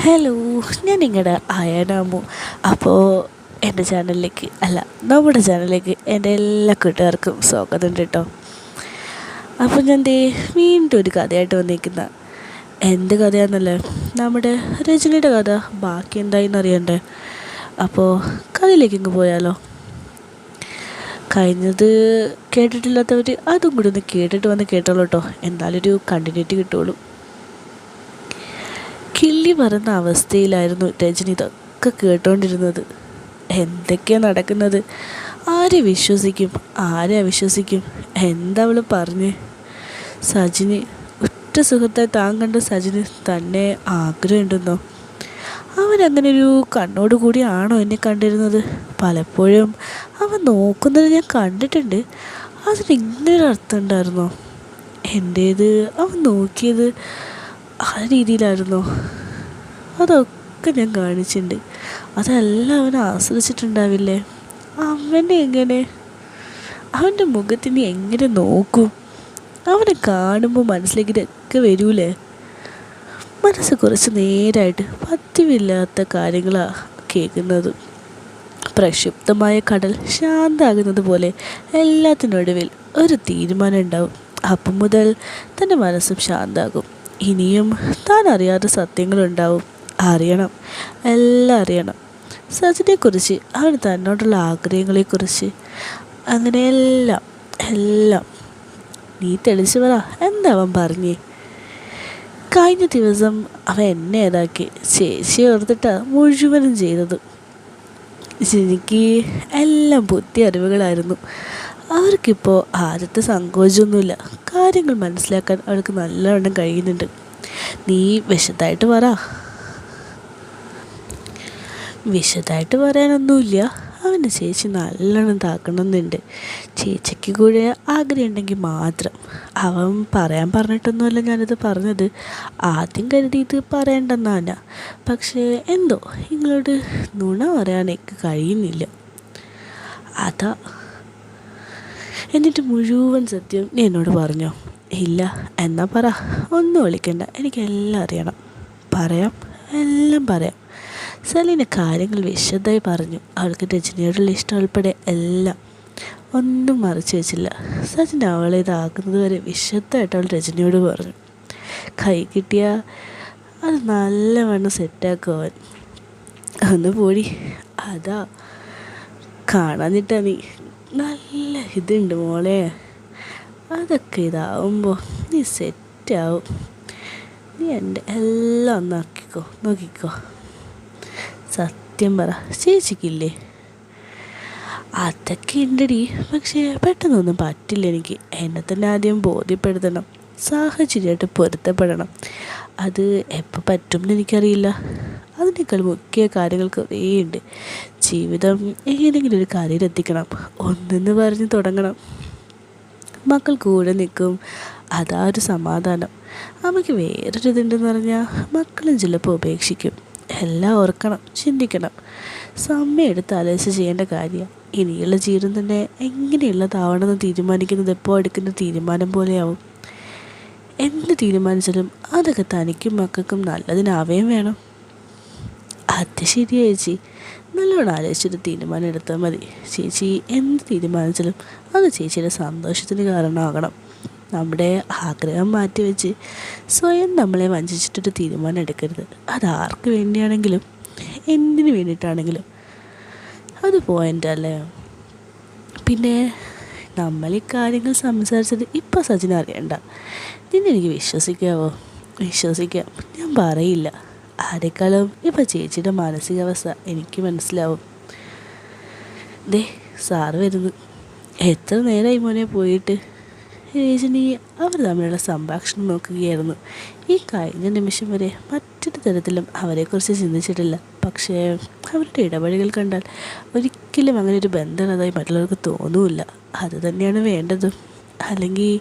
Hello, ഞാൻ നിങ്ങളുടെ അയനാമു. അപ്പോൾ എൻ്റെ ചാനലിലേക്ക് നമ്മുടെ ചാനലിലേക്ക് എൻ്റെ എല്ലാ കൂട്ടുകാർക്കും സ്വാഗതം കേട്ടോ. അപ്പോൾ ഞാൻ വീണ്ടും ഒരു കഥയായിട്ട് വന്നിരിക്കുന്ന എന്ത് കഥയാണെന്നല്ലേ, നമ്മുടെ രജനിയുടെ കഥ ബാക്കി എന്തായിന്ന് അറിയണ്ടേ. അപ്പോൾ കഥയിലേക്ക് ഇങ്ങ് പോയാലോ. കഴിഞ്ഞത് കേട്ടിട്ടില്ലാത്തവർ അതും കൂടി ഒന്ന് കേട്ടിട്ട് വന്ന് കേട്ടോളൂ കേട്ടോ, എന്തായാലും ഒരു കണ്ടിന്യൂറ്റി കിട്ടുള്ളൂ. കിള്ളി പറന്ന അവസ്ഥയിലായിരുന്നു രജനി ഇതൊക്കെ കേട്ടോണ്ടിരുന്നത്. എന്തൊക്കെയാണ് നടക്കുന്നത്? ആരെ വിശ്വസിക്കും, ആരെ അവിശ്വസിക്കും? എന്താ അവൾ പറഞ്ഞ്? സജിന് ഒറ്റ സുഹൃത്തായി താൻ കണ്ട സജിന് തന്നെ ആഗ്രഹമുണ്ടെന്നോ? അവനങ്ങനെ ഒരു കണ്ണോട് കൂടിയാണോ എന്നെ കണ്ടിരുന്നത്? പലപ്പോഴും അവൻ നോക്കുന്നത് ഞാൻ കണ്ടിട്ടുണ്ട്. അതിനിങ്ങനൊരു അർത്ഥം ഉണ്ടായിരുന്നോ? എൻ്റേത് അവൻ നോക്കിയത് ആ രീതിയിലായിരുന്നോ? അതൊക്കെ ഞാൻ കാണിച്ചിട്ടുണ്ട്. അതെല്ലാം അവൻ ആസ്വദിച്ചിട്ടുണ്ടാവില്ലേ? അവനെ എങ്ങനെ, അവൻ്റെ മുഖത്തിന് എങ്ങനെ നോക്കും? അവനെ കാണുമ്പോൾ മനസ്സിലേക്ക് ഇതൊക്കെ വരൂലേ? മനസ്സ് കുറച്ച് നേരമായിട്ട് പതിവില്ലാത്ത കാര്യങ്ങളാണ് കേൾക്കുന്നത്. പ്രക്ഷുബ്ധമായ കടൽ ശാന്തമാകുന്നത് പോലെ എല്ലാത്തിനൊടുവിൽ ഒരു തീരുമാനം ഉണ്ടാവും. അപ്പം മുതൽ തൻ്റെ മനസ്സും ശാന്തമാകും. ഇനിയും താൻ അറിയാത്ത സത്യങ്ങളുണ്ടാവും. അറിയണം, എല്ലാം അറിയണം. സജിനെക്കുറിച്ച്, അവന് തന്നോടുള്ള ആഗ്രഹങ്ങളെക്കുറിച്ച്, അങ്ങനെ എല്ലാം എല്ലാം. നീ തെളിച്ചു പറ, എന്താ അവൻ പറഞ്ഞേ? കഴിഞ്ഞ ദിവസം അവൻ എന്നെ ഏതാക്കി ചേച്ചിയെ ഓർത്തിട്ടാണ് മുഴുവനും ചെയ്തത്. എനിക്ക് എല്ലാം ബുദ്ധി അറിവുകളായിരുന്നു. അവർക്കിപ്പോൾ ആദ്യത്തെ സങ്കോചമൊന്നുമില്ല. കാര്യങ്ങൾ മനസ്സിലാക്കാൻ അവർക്ക് നല്ലവണ്ണം കഴിയുന്നുണ്ട്. നീ വിശദമായിട്ട് പറയാനൊന്നുമില്ല. അവൻ്റെ ചേച്ചി നല്ലോണം താക്കണമെന്നുണ്ട്. ചേച്ചിക്ക് കൂടെ ആഗ്രഹം ഉണ്ടെങ്കിൽ മാത്രം. അവൻ പറയാൻ പറഞ്ഞിട്ടൊന്നുമല്ല ഞാനിത് പറഞ്ഞത്. ആദ്യം കരുതിയത് പറയണ്ടെന്നാണ്. പക്ഷേ എന്തോ നിങ്ങളോട് നുണ പറയാൻ എനിക്ക് കഴിയുന്നില്ല. അതാ. എന്നിട്ട് മുഴുവൻ സത്യം നീ എന്നോട് പറഞ്ഞോ? ഇല്ല. എന്നാ പറ, ഒന്നും വിളിക്കണ്ട, എനിക്കെല്ലാം അറിയണം. പറയാം, എല്ലാം പറയാം. സലീന കാര്യങ്ങൾ വിശദമായി പറഞ്ഞു. അവൾക്ക് രജനിയോടുള്ള ഇഷ്ടം ഉൾപ്പെടെ എല്ലാം. ഒന്നും മറച്ചു വെച്ചില്ല. സജിൻ അവളെ ഇതാക്കുന്നത് വരെ വിശദമായിട്ട് അവൾ രജനിയോട് പറഞ്ഞു. കൈ കിട്ടിയാൽ അത് നല്ലവണ്ണം സെറ്റാക്കും അവൻ. ഒന്ന് പോടി. അതാ കാണാഞ്ഞിട്ടാ നീ. നല്ല ഇതുണ്ട് മോളെ. അതൊക്കെ ഇതാവുമ്പോൾ നീ സെറ്റാവും. നീ എൻ്റെ എല്ലാം നോക്കിക്കോ. സത്യം പറ, ചേച്ചിക്കില്ലേ? അതൊക്കെ ഉണ്ടടി, പക്ഷേ പെട്ടെന്നൊന്നും പറ്റില്ല എനിക്ക്. എന്നെ തന്നെ ആദ്യം ബോധ്യപ്പെടുത്തണം, സാഹചര്യമായിട്ട് പൊരുത്തപ്പെടണം. അത് എപ്പോൾ പറ്റുമെന്ന് എനിക്കറിയില്ല. അതിനേക്കാൾ മുഖ്യ കാര്യങ്ങൾ കുറേയുണ്ട്. ജീവിതം ഏതെങ്കിലും ഒരു കാര്യത്തിലെത്തിക്കണം, ഒന്നെന്ന് പറഞ്ഞ് തുടങ്ങണം. മക്കൾ കൂടെ നിൽക്കും, അതാ ഒരു സമാധാനം. അമ്മയ്ക്ക് വേറൊരു ഇതുണ്ടെന്ന് പറഞ്ഞാൽ മക്കളും ചിലപ്പോൾ ഉപേക്ഷിക്കും. എല്ലാം ഓർക്കണം, ചിന്തിക്കണം. സമയം എടുത്ത് ആലോചിച്ച് ചെയ്യേണ്ട കാര്യമാണ്. ഇനിയുള്ള ജീവിതം തന്നെ എങ്ങനെയുള്ളതാവണമെന്ന് തീരുമാനിക്കുന്നത് എപ്പോൾ എടുക്കുന്ന തീരുമാനം പോലെയാവും. എന്ത് തീരുമാനിച്ചാലും അതൊക്കെ തനിക്കും മക്കൾക്കും നല്ലതിനാവുകയും വേണം. അത് ശരിയാ ചേച്ചി. നല്ലോണം ആലോചിച്ചൊരു തീരുമാനം എടുത്താൽ മതി. ചേച്ചി എന്ത് തീരുമാനിച്ചാലും അത് ചേച്ചിയുടെ സന്തോഷത്തിന് കാരണമാകണം. നമ്മുടെ ആഗ്രഹം മാറ്റിവെച്ച് സ്വയം നമ്മളെ വഞ്ചിച്ചിട്ടൊരു തീരുമാനം എടുക്കരുത്. അതാർക്ക് വേണ്ടിയാണെങ്കിലും എന്തിനു വേണ്ടിയിട്ടാണെങ്കിലും അത് പോയിൻ്റല്ലേ. പിന്നെ നമ്മൾ ഈ കാര്യങ്ങൾ സംസാരിച്ചത് ഇപ്പോൾ സജിന് അറിയണ്ട. നിന്നെ എനിക്ക് വിശ്വസിക്കാവോ? വിശ്വസിക്കാം, ഞാൻ പറയില്ല. ആരെക്കാളും ഇപ്പോൾ ചേച്ചിയുടെ മാനസികാവസ്ഥ എനിക്ക് മനസ്സിലാവും. സാറ് വരുന്നു. എത്ര നേരമായി മോനെ പോയിട്ട്? രജനി അവർ തമ്മിലുള്ള സംഭാഷണം നോക്കുകയായിരുന്നു. ഈ കഴിഞ്ഞ നിമിഷം വരെ മറ്റൊരു തരത്തിലും അവരെക്കുറിച്ച് ചിന്തിച്ചിട്ടില്ല. പക്ഷേ അവരുടെ ഇടപെടലുകൾ കണ്ടാൽ ഒരിക്കലും അങ്ങനെ ഒരു ബന്ധമുള്ളതായി മറ്റുള്ളവർക്ക് തോന്നുമില്ല. അത് തന്നെയാണ് വേണ്ടതും. അല്ലെങ്കിൽ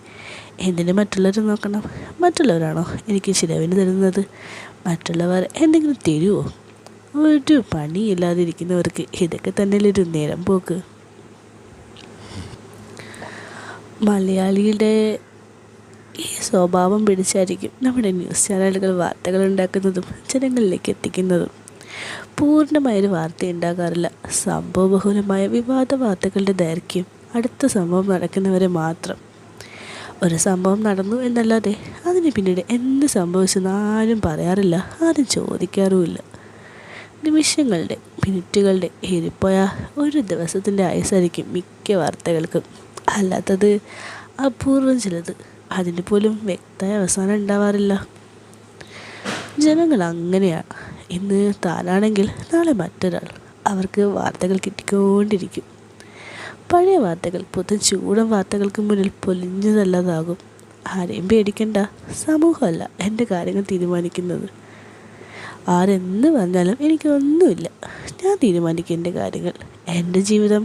എന്തിനു മറ്റുള്ളവർ നോക്കണം? മറ്റുള്ളവരാണോ എനിക്ക് ചിലവിന് തരുന്നത്? മറ്റുള്ളവർ എന്തെങ്കിലും തരുമോ? ഒരു പണിയില്ലാതിരിക്കുന്നവർക്ക് ഇതൊക്കെ തന്നെയല്ലേ ഒരു നേരം പോക്ക്. മലയാളിയുടെ ഈ സ്വഭാവം പിടിച്ചായിരിക്കും നമ്മുടെ ന്യൂസ് ചാനലുകൾ വാർത്തകൾ ഉണ്ടാക്കുന്നതും ജനങ്ങളിലേക്ക് എത്തിക്കുന്നതും. പൂർണ്ണമായൊരു വാർത്ത ഉണ്ടാകാറില്ല. സംഭവബഹുലമായ വിവാദ വാർത്തകളുടെ ദൈർഘ്യം അടുത്ത സംഭവം നടക്കുന്നവരെ മാത്രം. ഒരു സംഭവം നടന്നു എന്നല്ലാതെ അതിന് പിന്നീട് എന്ത് സംഭവിച്ചെന്ന് ആരും പറയാറില്ല, ആരും ചോദിക്കാറുമില്ല. നിമിഷങ്ങളുടെ മിനിറ്റുകളുടെ ഏറിപ്പോയ ഒരു ദിവസത്തിൻ്റെ ആയുസ്സായിരിക്കും മിക്ക വാർത്തകൾക്കും. അല്ലാത്തത് അപൂർവം ചിലത്, അതിന് പോലും വ്യക്തമായ അവസാനം ഉണ്ടാവാറില്ല. ജനങ്ങൾ അങ്ങനെയാണ്. ഇന്ന് താനാണെങ്കിൽ നാളെ മറ്റൊരാൾ. അവർക്ക് വാർത്തകൾ കിട്ടിക്കൊണ്ടിരിക്കും. പഴയ വാർത്തകൾ പുത്തൻ ചൂടൻ വാർത്തകൾക്ക് മുന്നിൽ പൊലിഞ്ഞതല്ലാതാകും. ആരെയും പേടിക്കണ്ട, സമൂഹമല്ല എൻ്റെ കാര്യങ്ങൾ തീരുമാനിക്കുന്നത്. ആരെന്ത് പറഞ്ഞാലും എനിക്കൊന്നുമില്ല. ഞാൻ തീരുമാനിക്കും എൻ്റെ കാര്യങ്ങൾ. എൻ്റെ ജീവിതം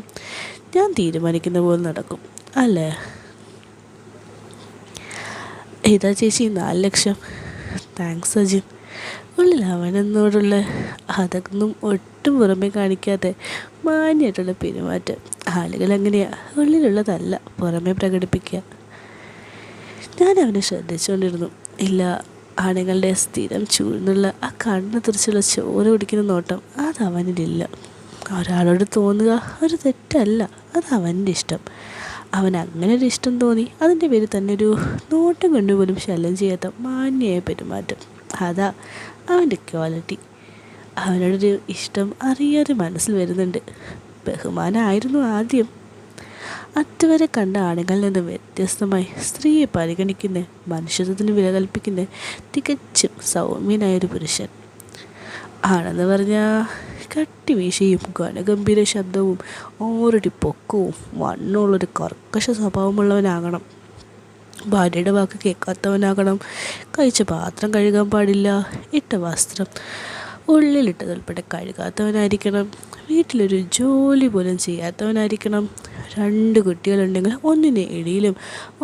ഞാൻ തീരുമാനിക്കുന്ന പോലെ നടക്കും, അല്ലേ? ഇതാ ചേച്ചി 4 ലക്ഷം. താങ്ക്സ് അജിൻ. ഉള്ളിൽ അവനെന്നോടുള്ള അതൊന്നും ഒട്ടും പുറമെ കാണിക്കാതെ മാന്യമായിട്ടുള്ള പെരുമാറ്റം. ആളുകൾ അങ്ങനെയാ, ഉള്ളിലുള്ളതല്ല പുറമെ പ്രകടിപ്പിക്കുക. ഞാൻ അവനെ ശ്രദ്ധിച്ചുകൊണ്ടിരുന്നു. ഇല്ല, ആണുങ്ങളുടെ സ്ഥിരം ചൂഴ്ന്നുള്ള ആ കണ്ണ് തിരിച്ചുള്ള ചോര കുടിക്കുന്ന നോട്ടം അത് അവനിലില്ല. ഒരാളോട് തോന്നുക ഒരു തെറ്റല്ല, അത് അവൻ്റെ ഇഷ്ടം. അവൻ അങ്ങനെ ഒരു ഇഷ്ടം തോന്നി, അതിൻ്റെ പേരിൽ തന്നെ ഒരു നോട്ടം കൊണ്ടുപോലും ശല്യം ചെയ്യാത്ത മാന്യമായ പെരുമാറ്റം. അതാ അവൻ്റെ ക്വാളിറ്റി. അവനോടൊരു ഇഷ്ടം അറിയാതെ മനസ്സിൽ വരുന്നുണ്ട്. ബഹുമാനമായിരുന്നു ആദ്യം. അതുവരെ കണ്ട ആണുങ്ങളിൽ നിന്ന് വ്യത്യസ്തമായി സ്ത്രീയെ പരിഗണിക്കുന്ന, മനുഷ്യത്വത്തിന് വില കൽപ്പിക്കുന്ന തികച്ചും സൗമ്യനായൊരു പുരുഷൻ ആണെന്ന് പറഞ്ഞാൽ കട്ടി വീശിയും ഘനഗംഭീര ശബ്ദവും ഓരടി പൊക്കവും വണ്ണമുള്ളൊരു കർക്കശ സ്വഭാവമുള്ളവനാകണം. ഭാര്യയുടെ വാക്ക് കേൾക്കാത്തവനാകണം. കഴിച്ച പാത്രം കഴുകാൻ പാടില്ല. ഇട്ട വസ്ത്രം ഉള്ളിലിട്ടതുൾപ്പെടെ കഴുകാത്തവനായിരിക്കണം. വീട്ടിലൊരു ജോലി പോലും ചെയ്യാത്തവനായിരിക്കണം. 2 കുട്ടികളുണ്ടെങ്കിൽ ഒന്നിനെ ഇടിയിലും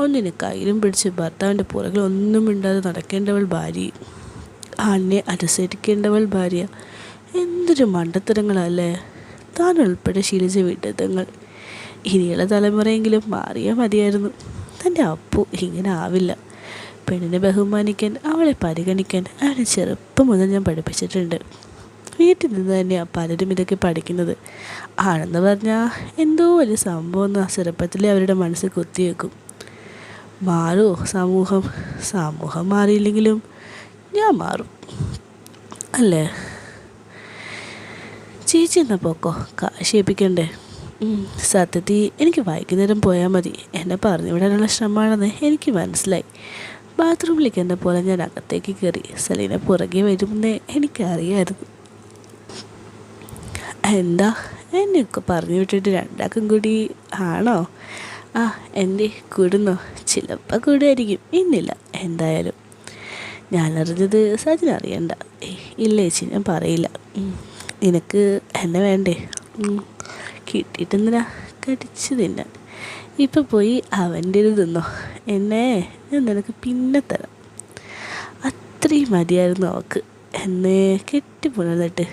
ഒന്നിനെ കയ്യിലും പിടിച്ച് ഭർത്താവിൻ്റെ പുറകിൽ ഒന്നും മിണ്ടാതെ നടക്കേണ്ടവൾ ഭാര്യ. ആണിനെ അനുസരിക്കേണ്ടവൾ ഭാര്യ. എന്തൊരു മണ്ടത്തരങ്ങളല്ലേ താൻ ഉൾപ്പെടെ ശീലിച്ച വിഡ്ഢിത്തങ്ങൾ. ഇനിയുള്ള തലമുറയെങ്കിലും മാറിയാൽ മതിയായിരുന്നു. തൻ്റെ അപ്പു ഇങ്ങനെ ആവില്ല. പെണ്ണിനെ ബഹുമാനിക്കാൻ, അവളെ പരിഗണിക്കാൻ അവനെ ചെറുപ്പം മുതൽ ഞാൻ പഠിപ്പിച്ചിട്ടുണ്ട്. വീട്ടിൽ നിന്ന് തന്നെയാണ് പലരും ഇതൊക്കെ പഠിക്കുന്നത്. ആണെന്ന് പറഞ്ഞാൽ എന്തോ വലിയ സംഭവം എന്ന് ചെറുപ്പത്തിലെ അവരുടെ മനസ്സിൽ കുത്തിവെക്കും. മാറുമോ സമൂഹം? സമൂഹം മാറിയില്ലെങ്കിലും ഞാൻ മാറും, അല്ലേ? ചേച്ചി എന്നാ പോക്കോ, കാശ് ഏൽപ്പിക്കണ്ടേ? സത്യത്തിൽ എനിക്ക് വൈകുന്നേരം പോയാൽ മതി. എന്നെ പറഞ്ഞു വിടാനുള്ള ശ്രമമാണെന്ന് എനിക്ക് മനസ്സിലായി. ബാത്റൂമിലേക്ക് എന്നെ പോലെ ഞാൻ അകത്തേക്ക് കയറി. സലീന പുറകെ വരുമെന്ന് എനിക്കറിയായിരുന്നു. എന്താ എന്നെയൊക്കെ പറഞ്ഞു വിട്ടിട്ട് രണ്ടാക്കും കൂടി ആണോ? ആ, എൻ്റെ കൂടുന്നോ? ചിലപ്പോൾ കൂടുമായിരിക്കും, ഇന്നില്ല. എന്തായാലും ഞാനറിഞ്ഞത് സജിൻ അറിയണ്ട. ഇല്ല ചേച്ചി, ഞാൻ പറയില്ല. നിനക്ക് എന്നെ വേണ്ടേ? കിട്ടിയിട്ടെന്തിനാ കടിച്ചു തിന്നാൻ. ഇപ്പം പോയി അവൻ്റെ ഇത് തിന്നോ. എന്നെ ഞാൻ നിനക്ക് പിന്നെ തരാം. അത്രയും മതിയായിരുന്നു അവൾക്ക്. എന്നെ കെട്ടിപ്പുണർന്നിട്ട്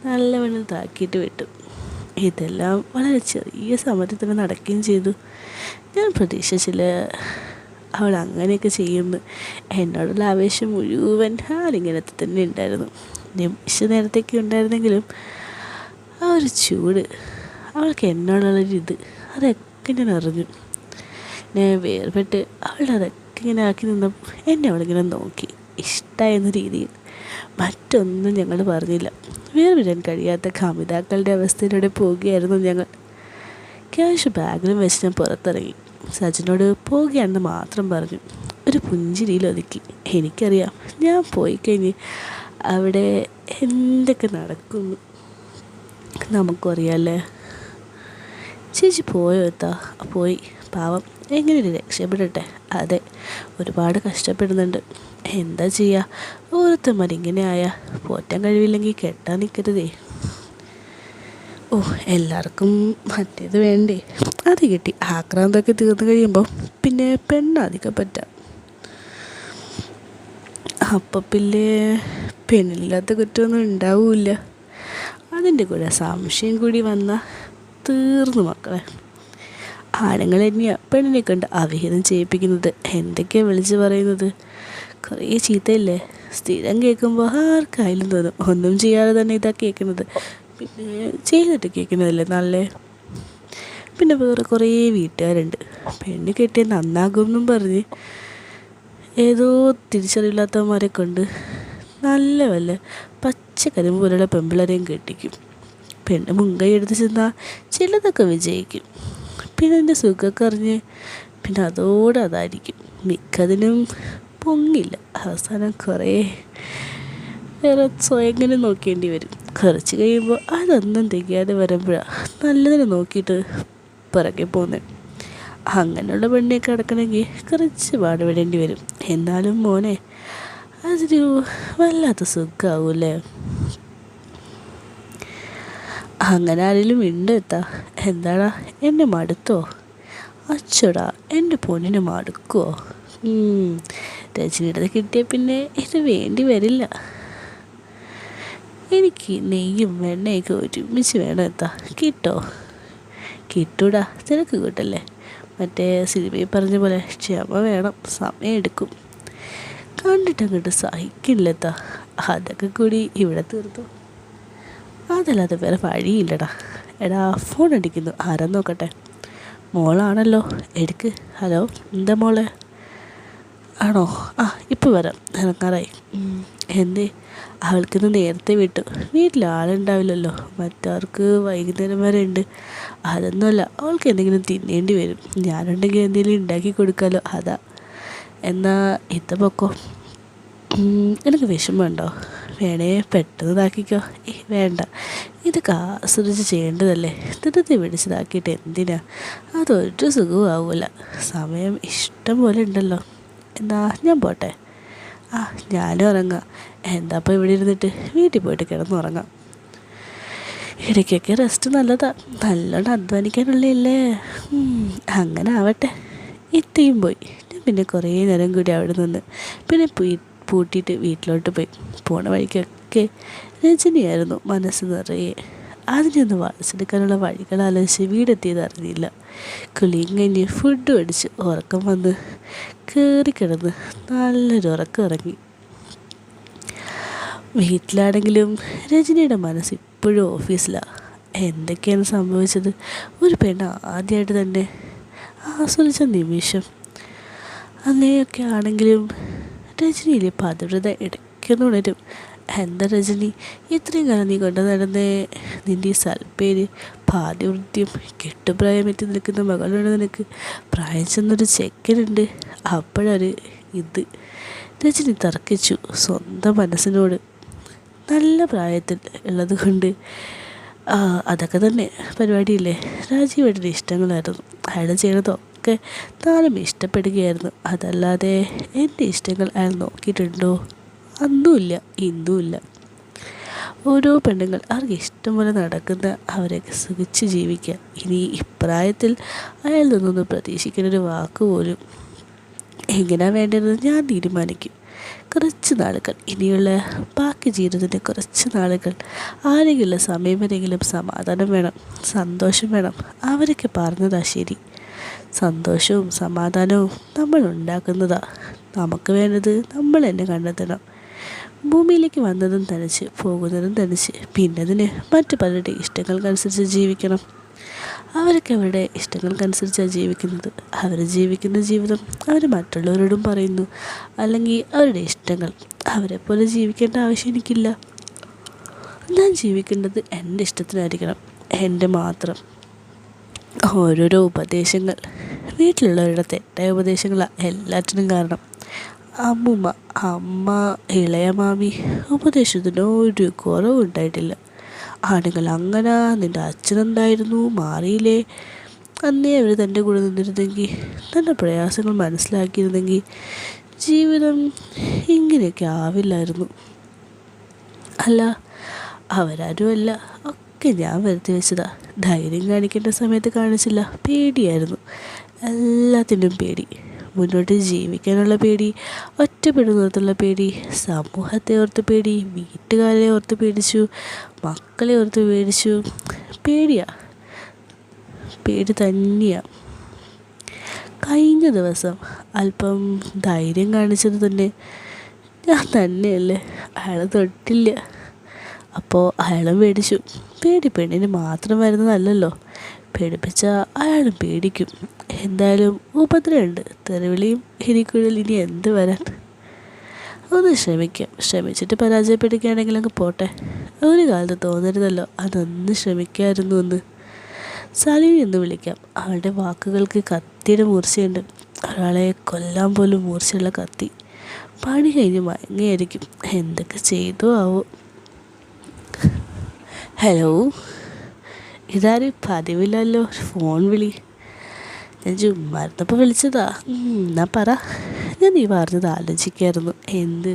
നല്ലവണ്ണം താക്കിയിട്ട് വിട്ടു. ഇതെല്ലാം വളരെ ചെറിയ സമയത്ത് തന്നെ നടക്കുകയും ചെയ്തു. ഞാൻ പ്രതീക്ഷിച്ചില്ല അവൾ അങ്ങനെയൊക്കെ ചെയ്യുമെന്ന്. എന്നോടുള്ള ആവേശം മുഴുവൻ ആരിങ്ങനത്തെ തന്നെ ഉണ്ടായിരുന്നു. നിമിഷ നേരത്തേക്ക് ഉണ്ടായിരുന്നെങ്കിലും ആ ഒരു ചൂട്, അവൾക്ക് എന്നോടുള്ളൊരിത്, അതൊക്കെ ഞാൻ അറിഞ്ഞു. ഞാൻ വേർപെട്ട് അവളുടെ അതൊക്കെ ഇങ്ങനെ ആക്കി നിന്നപ്പോൾ എന്നെ അവളിങ്ങനെ നോക്കി, ഇഷ്ടമായെന്ന രീതിയിൽ. മറ്റൊന്നും ഞങ്ങൾ പറഞ്ഞില്ല. വേർവിടാൻ കഴിയാത്ത കമിതാക്കളുടെ അവസ്ഥയിലൂടെ പോവുകയായിരുന്നു ഞങ്ങൾ. ക്യാഷ് ബാഗിലും വെച്ച് ഞാൻ പുറത്തിറങ്ങി. സജിനോട് പോവുകയാണെന്ന് മാത്രം പറഞ്ഞു. ഒരു പുഞ്ചിരിയിൽ ഒതുക്കി. എനിക്കറിയാം ഞാൻ പോയി കഴിഞ്ഞ് അവിടെ എന്തൊക്കെ നടക്കുന്നു നമുക്കറിയാമല്ലേ. ചേച്ചി പോയോ? പോയി. പാവം എങ്ങനെയൊരു രക്ഷപ്പെടട്ടെ. അതെ, ഒരുപാട് കഷ്ടപ്പെടുന്നുണ്ട്. എന്താ ചെയ്യുക, ഓരോരുത്തന്മാർ ഇങ്ങനെ ആയാൽ പോറ്റാൻ കഴിവില്ലെങ്കിൽ കെട്ടാൻ നിൽക്കരുതേ. ഓ, എല്ലാവർക്കും മറ്റേത് വേണ്ടേ? അത് കിട്ടി. ആക്രാന്തൊക്കെ തീർന്നു കഴിയുമ്പോൾ പിന്നെ പെണ്ണധികം പറ്റാം. അപ്പം പിന്നെ പെണ്ണില്ലാത്ത കുറ്റമൊന്നും ഉണ്ടാവില്ല. അതിൻ്റെ കൂടെ സംശയം കൂടി വന്നാൽ തീർന്നു മക്കളെ. ആണുങ്ങൾ തന്നെയാണ് പെണ്ണിനെ കണ്ട് അവിഹിതം ചെയ്യിപ്പിക്കുന്നത്. എന്തൊക്കെയാണ് വിളിച്ച് പറയുന്നത്. കുറേ ചീത്തയില്ലേ സ്ഥിരം കേൾക്കുമ്പോൾ ആർക്കായാലും തോന്നും ഒന്നും ചെയ്യാതെ തന്നെ ഇതാ കേൾക്കുന്നത്, പിന്നെ ചെയ്തിട്ട് കേൾക്കുന്നതല്ലേ നല്ലേ. പിന്നെ വേറെ കുറേ വീട്ടുകാരുണ്ട് പെണ്ണ് കെട്ടിയ നന്നാകുമെന്നും പറഞ്ഞ് ഏതോ തിരിച്ചറിയില്ലാത്തവന്മാരെ കൊണ്ട് നല്ല വല്ല പച്ചക്കരിമ്പ് പോലുള്ള പെമ്പിളരെയും കെട്ടിക്കും. പെണ്ണ് മുൻകൈ എടുത്ത് ചെന്നാൽ ചിലതൊക്കെ വിജയിക്കും. പിന്നെ എൻ്റെ സുഖമൊക്കെ അറിഞ്ഞ് പിന്നെ അതോടെ അതായിരിക്കും. മിക്കതിനും പൊങ്ങില്ല. അവസാനം കുറേ വേറെ സ്വയങ്ങനെ നോക്കേണ്ടി വരും. കുറച്ച് കഴിയുമ്പോൾ അതൊന്നും തികയാതെ വരുമ്പോഴാണ് നല്ലതിനെ നോക്കിയിട്ട് പിറകെ പോകുന്നത്. അങ്ങനെയുള്ള പെണ്ണിനെയൊക്കെ അടക്കണമെങ്കിൽ കുറച്ച് പാടുപെടേണ്ടി വരും. എന്നാലും മോനെ അതൊരു വല്ലാത്ത സുഖമാവൂല്ലേ. അങ്ങനെ ആരെങ്കിലും ഉണ്ടെത്താ. എന്താടാ എന്നെ മടുത്തോ? അച്ചടാ എൻ്റെ പൊന്നിനെ മടുക്കുമോ? രജനിയുടെ കിട്ടിയ പിന്നെ ഇത് വേണ്ടി വരില്ല. എനിക്ക് നെയ്യും വെണ്ണയൊക്കെ ഒരുമിച്ച് വേണം എത്താ. കിട്ടൂടാ, തിരക്ക് കൂട്ടല്ലേ. മറ്റേ സിനിമയിൽ പറഞ്ഞ പോലെ ക്ഷമ വേണം, സമയം എടുക്കും. കണ്ടിട്ടങ്ങോട്ട് സഹിക്കില്ലെത്താ. അതൊക്കെ കൂടി ഇവിടെ തീർത്തു. അതല്ലാതെ വേറെ വഴിയില്ലടാ. എടാ ഫോൺ അടിക്കുന്നു, ആരാ നോക്കട്ടെ. മോളാണല്ലോ, എടുക്ക്. ഹലോ, എന്താ മോളെ? ആണോ? ഇപ്പോൾ വരാം, ഇറങ്ങാറായി. എന്തേ? അവൾക്കിന്ന് നേരത്തെ വിട്ടു. വീട്ടിൽ ആളുണ്ടാവില്ലല്ലോ, മറ്റവർക്ക് വൈകുന്നേരം വരെ ഉണ്ട്. അതൊന്നുമല്ല, അവൾക്ക് എന്തെങ്കിലും തിന്നേണ്ടി വരും. ഞാനുണ്ടെങ്കിൽ എന്തെങ്കിലും ഉണ്ടാക്കി കൊടുക്കാമല്ലോ, അതാ. എന്നാ ഇത്ത പൊക്കോ. എനിക്ക് വിഷമമുണ്ടോ? വേണേ പെട്ടെന്ന് ഇതാക്കിക്കോ. വേണ്ട, ഇതൊക്കെ ആസ്വദിച്ച് ചെയ്യേണ്ടതല്ലേ. തിരുത്തി പിടിച്ചതാക്കിയിട്ട് എന്തിനാ? അതൊരു സുഖവും ആവൂല. സമയം ഇഷ്ടം പോലെ ഉണ്ടല്ലോ. എന്നാ ഞാൻ പോട്ടെ. ഞാനും ഉറങ്ങാം. എന്താപ്പോൾ ഇവിടെ ഇരുന്നിട്ട് വീട്ടിൽ പോയിട്ട് കിടന്നുറങ്ങാം. ഇടയ്ക്കൊക്കെ റെസ്റ്റ് നല്ലതാ. നല്ലോണം അധ്വാനിക്കാനുള്ളതല്ലേ. അങ്ങനെ ആവട്ടെ. ഇത്തയും പോയി. ഞാൻ പിന്നെ കുറേ നേരം കൂടി അവിടെ നിന്ന് പിന്നെ പൂട്ടിയിട്ട് വീട്ടിലോട്ട് പോയി. പോണ വഴിക്കൊക്കെ രജനിയായിരുന്നു മനസ്സ് നിറയെ. അതിനൊന്ന് വളച്ചെടുക്കാനുള്ള വഴികൾ ആലോചിച്ച് വീടെത്തിയത് അറിഞ്ഞില്ല. കുളിയും കഴിഞ്ഞ് ഫുഡ് അടിച്ച് ഉറക്കം വന്ന് കയറി കിടന്ന് നല്ലൊരു ഉറക്കം ഇറങ്ങി. വീട്ടിലാണെങ്കിലും രജനിയുടെ മനസ്സ് ഇപ്പോഴും ഓഫീസിലാണ്. എന്തൊക്കെയാണ് സംഭവിച്ചത്? ഒരു പെണ്ണ് ആദ്യമായിട്ട് തന്നെ ആസ്വദിച്ച നിമിഷം. അങ്ങനെയൊക്കെ ആണെങ്കിലും രജനിയിൽ പതിവ്രത ഇടയ്ക്കൊന്നും ഉണരും. എന്താ രജനി, ഇത്രയും കാലം നീ കൊണ്ടു നടന്നേ നിൻ്റെ ഈ സൽപ്പേര്, പാതിവൃത്യം, കെട്ടുപ്രായമെത്തി നിൽക്കുന്ന മകളുണ്ട് നിനക്ക്. പ്രായം ചെന്നൊരു ചെക്കനുണ്ട്. അപ്പോഴൊരു ഇത്. രജനി തർക്കിച്ചു സ്വന്തം മനസ്സിനോട്. നല്ല പ്രായത്തിൽ ഉള്ളത് കൊണ്ട് അതൊക്കെ തന്നെ പരിപാടിയില്ലേ. രാജീവേട്ടൻ്റെ ഇഷ്ടങ്ങളായിരുന്നു. അയാൾ ചെയ്യണതൊക്കെ താനും ഇഷ്ടപ്പെടുകയായിരുന്നു. അതല്ലാതെ എൻ്റെ ഇഷ്ടങ്ങൾ അയാൾ നോക്കിയിട്ടുണ്ടോ? അന്നുമില്ല, ഇന്നുമില്ല. ഓരോ പെണ്ണുങ്ങൾ അവർക്ക് ഇഷ്ടം പോലെ നടക്കുന്ന അവരൊക്കെ സുഖിച്ച് ജീവിക്കുക. ഇനി ഇപ്രായത്തിൽ അയാൾ നിന്നൊന്ന് പ്രതീക്ഷിക്കുന്നൊരു വാക്ക് പോലും എങ്ങനെയാണ് വേണ്ടതെന്ന് ഞാൻ തീരുമാനിക്കും. കുറച്ച് നാളുകൾ, ഇനിയുള്ള ബാക്കി ജീവിതത്തിൻ്റെ കുറച്ച് നാളുകൾ ആരെങ്കിലും സമയം വരെങ്കിലും സമാധാനം വേണം, സന്തോഷം വേണം. അവരൊക്കെ പറഞ്ഞതാ ശരി. സന്തോഷവും സമാധാനവും നമ്മൾ ഉണ്ടാക്കുന്നതാ. നമുക്ക് വേണ്ടത് നമ്മൾ തന്നെ കണ്ടെത്തണം. ഭൂമിയിലേക്ക് വന്നതും തനിച്ച്, പോകുന്നതും തനിച്ച്. പിന്നതിന് മറ്റു പലരുടെ ഇഷ്ടങ്ങൾക്കനുസരിച്ച് ജീവിക്കണം. അവരൊക്കെ അവരുടെ ഇഷ്ടങ്ങൾക്കനുസരിച്ചാണ് ജീവിക്കുന്നത്. അവർ ജീവിക്കുന്ന ജീവിതം അവർ മറ്റുള്ളവരോടും പറയുന്നു. അല്ലെങ്കിൽ അവരുടെ ഇഷ്ടങ്ങൾ. അവരെപ്പോലെ ജീവിക്കേണ്ട ആവശ്യം എനിക്കില്ല. ഞാൻ ജീവിക്കേണ്ടത് എൻ്റെ ഇഷ്ടത്തിനായിരിക്കണം, എൻ്റെ മാത്രം. ഓരോരോ ഉപദേശങ്ങൾ, വീട്ടിലുള്ളവരുടെ തെറ്റായ ഉപദേശങ്ങളാണ് എല്ലാറ്റിനും കാരണം. അമ്മ, ഇളയ മാമി ഉപദേശത്തിന് ഒരു കുറവും ഉണ്ടായിട്ടില്ല. ആണുങ്ങൾ അങ്ങനെ, നിൻ്റെ അച്ഛനെന്തായിരുന്നു, മാറിയില്ലേ? അന്നേ അവർ തൻ്റെ കൂടെ നിന്നിരുന്നെങ്കിൽ, തൻ്റെ പ്രയാസങ്ങൾ മനസ്സിലാക്കിയിരുന്നെങ്കിൽ ജീവിതം ഇങ്ങനെയൊക്കെ ആവില്ലായിരുന്നു. അല്ല, അവരാരുമല്ല, ഒക്കെ ഞാൻ വരുത്തി വെച്ചതാ. ധൈര്യം കാണിക്കേണ്ട സമയത്ത് കാണിച്ചില്ല. പേടിയായിരുന്നു, എല്ലാത്തിനും പേടി. മുന്നോട്ട് ജീവിക്കാനുള്ള പേടി, ഒറ്റപ്പെടുന്നോർത്തുള്ള പേടി, സമൂഹത്തെ ഓർത്ത് പേടി, വീട്ടുകാരെ ഓർത്ത് പേടിച്ചു, മക്കളെ ഓർത്ത് പേടിച്ചു. പേടി തന്നെയാണ്. കഴിഞ്ഞ ദിവസം അല്പം ധൈര്യം കാണിച്ചത് തന്നെ ഞാൻ തന്നെയല്ലേ. അയാൾ തൊട്ടില്ല. അപ്പോൾ അയാളും പേടിച്ചു. പേടി പെണ്ണിന് മാത്രം വരുന്നതല്ലല്ലോ. പേടിപ്പിച്ച അയാളും പേടിക്കും. എന്തായാലും ഉപദ്രവമുണ്ട്, തെറിവിളിയും എനിക്കുള്ളിൽ. ഇനി എന്ത് വരാൻ. ഒന്ന് ശ്രമിക്കാം. ശ്രമിച്ചിട്ട് പരാജയപ്പെടുകയാണെങ്കിൽ അങ്ങ് പോട്ടെ. ഒരു കാലത്ത് തോന്നരുതല്ലോ അതൊന്ന് ശ്രമിക്കായിരുന്നു എന്ന്. സാലിനി എന്ന് വിളിക്കാം. അവളുടെ വാക്കുകൾക്ക് കത്തിയുടെ മൂർച്ചയുണ്ട്. ഒരാളെ കൊല്ലാൻ പോലും മൂർച്ചയുള്ള കത്തി. പണി കഴിഞ്ഞ് മയങ്ങിയായിരിക്കും. എന്തൊക്കെ ചെയ്തോ ആവോ. ഹലോ, ഇതാരും പതിവില്ലല്ലോ ഫോൺ വിളി. ഞാൻ ചുമ്മാരുന്നപ്പോൾ വിളിച്ചതാ. എന്നാ പറ. ഞാൻ നീ പറഞ്ഞത് ആലോചിക്കായിരുന്നു. എന്ത്?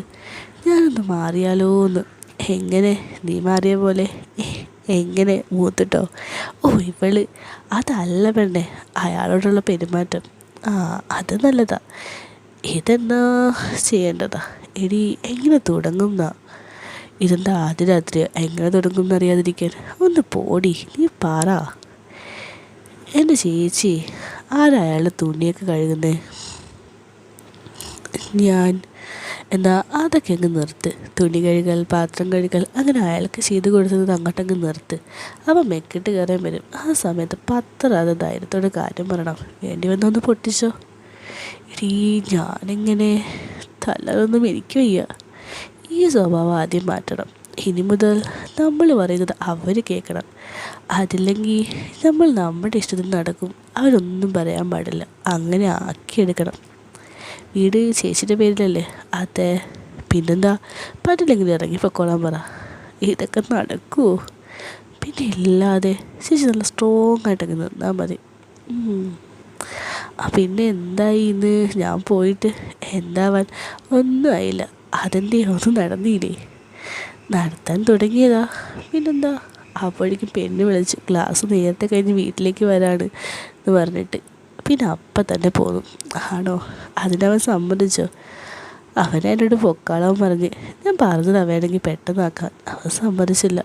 ഞാനൊന്ന് മാറിയാലോ എന്ന്. എങ്ങനെ? നീ മാറിയ പോലെ എങ്ങനെ? മൂത്തിട്ടോ? ഓ ഇവള് അതല്ല പെണ്ണെ, അയാളോടുള്ള പെരുമാറ്റം. അത് നല്ലതാ. ഇതെന്നാ ചെയ്യേണ്ടതാ? എടി എങ്ങനെ തുടങ്ങുന്ന? ഇതെന്താ ആദ്യ രാത്രി എങ്ങനെ തുടങ്ങും എന്നറിയാതിരിക്കാൻ? ഒന്ന് പോടി, നീ പറ. എൻ്റെ ചേച്ചി, ആരയാളുടെ തുണിയൊക്കെ കഴുകുന്നേ? ഞാൻ. എന്നാൽ അതൊക്കെ അങ്ങ് നിർത്ത്. തുണി കഴുകൽ, പാത്രം കഴുകൽ, അങ്ങനെ അയാൾക്ക് ചെയ്ത് കൊടുത്തത് അങ്ങോട്ടങ്ങ് നിർത്ത്. അപ്പം മെക്കിട്ട് കയറാൻ വരും. ആ സമയത്ത് പത്തറാതെ ധൈര്യത്തോടെ കാര്യം പറയണം. വേണ്ടി വന്നൊന്ന് പൊട്ടിച്ചോ. ഇടീ ഞാനെങ്ങനെ? തല്ലതൊന്നും എനിക്ക് വയ്യ. ഈ സ്വഭാവം ആദ്യം മാറ്റണം. ഇനി മുതൽ നമ്മൾ പറയുന്നത് അവർ കേൾക്കണം. അതില്ലെങ്കിൽ നമ്മൾ നമ്മുടെ ഇഷ്ടത്തിന് നടക്കും. അവരൊന്നും പറയാൻ പാടില്ല. അങ്ങനെ ആക്കിയെടുക്കണം. വീട് ചേച്ചിയുടെ പേരിലല്ലേ? അതെ. പിന്നെന്താ? പറ്റില്ലെങ്കിൽ ഇറങ്ങി പൊക്കോളാൻ പറ. ഇതൊക്കെ നടക്കുമോ? പിന്നെ ഇല്ലാതെ. ചേച്ചി നല്ല സ്ട്രോങ് ആയിട്ടൊക്കെ നിന്നാൽ മതി. പിന്നെ എന്തായി ഇന്ന്? ഞാൻ പോയിട്ട് എന്താവാൻ? ഒന്നും ആയില്ല. അതെന്തേ? ഒന്നും നടന്നില്ലേ? നടത്താൻ തുടങ്ങിയതാ. പിന്നെന്താ? അപ്പോഴേക്കും പെണ്ണ് വിളിച്ച് ക്ലാസ് നേരത്തെ കഴിഞ്ഞ് വീട്ടിലേക്ക് വരാണ് എന്ന് പറഞ്ഞിട്ട്. പിന്നെ അപ്പം തന്നെ പോന്നു. ആണോ? അതിനവൻ സമ്മതിച്ചോ? അവൻ എന്നോട് പൊക്കാളാൻ പറഞ്ഞ്. ഞാൻ പറഞ്ഞത് വേണമെങ്കിൽ പെട്ടെന്നാക്കാൻ. അവൻ സമ്മതിച്ചില്ല.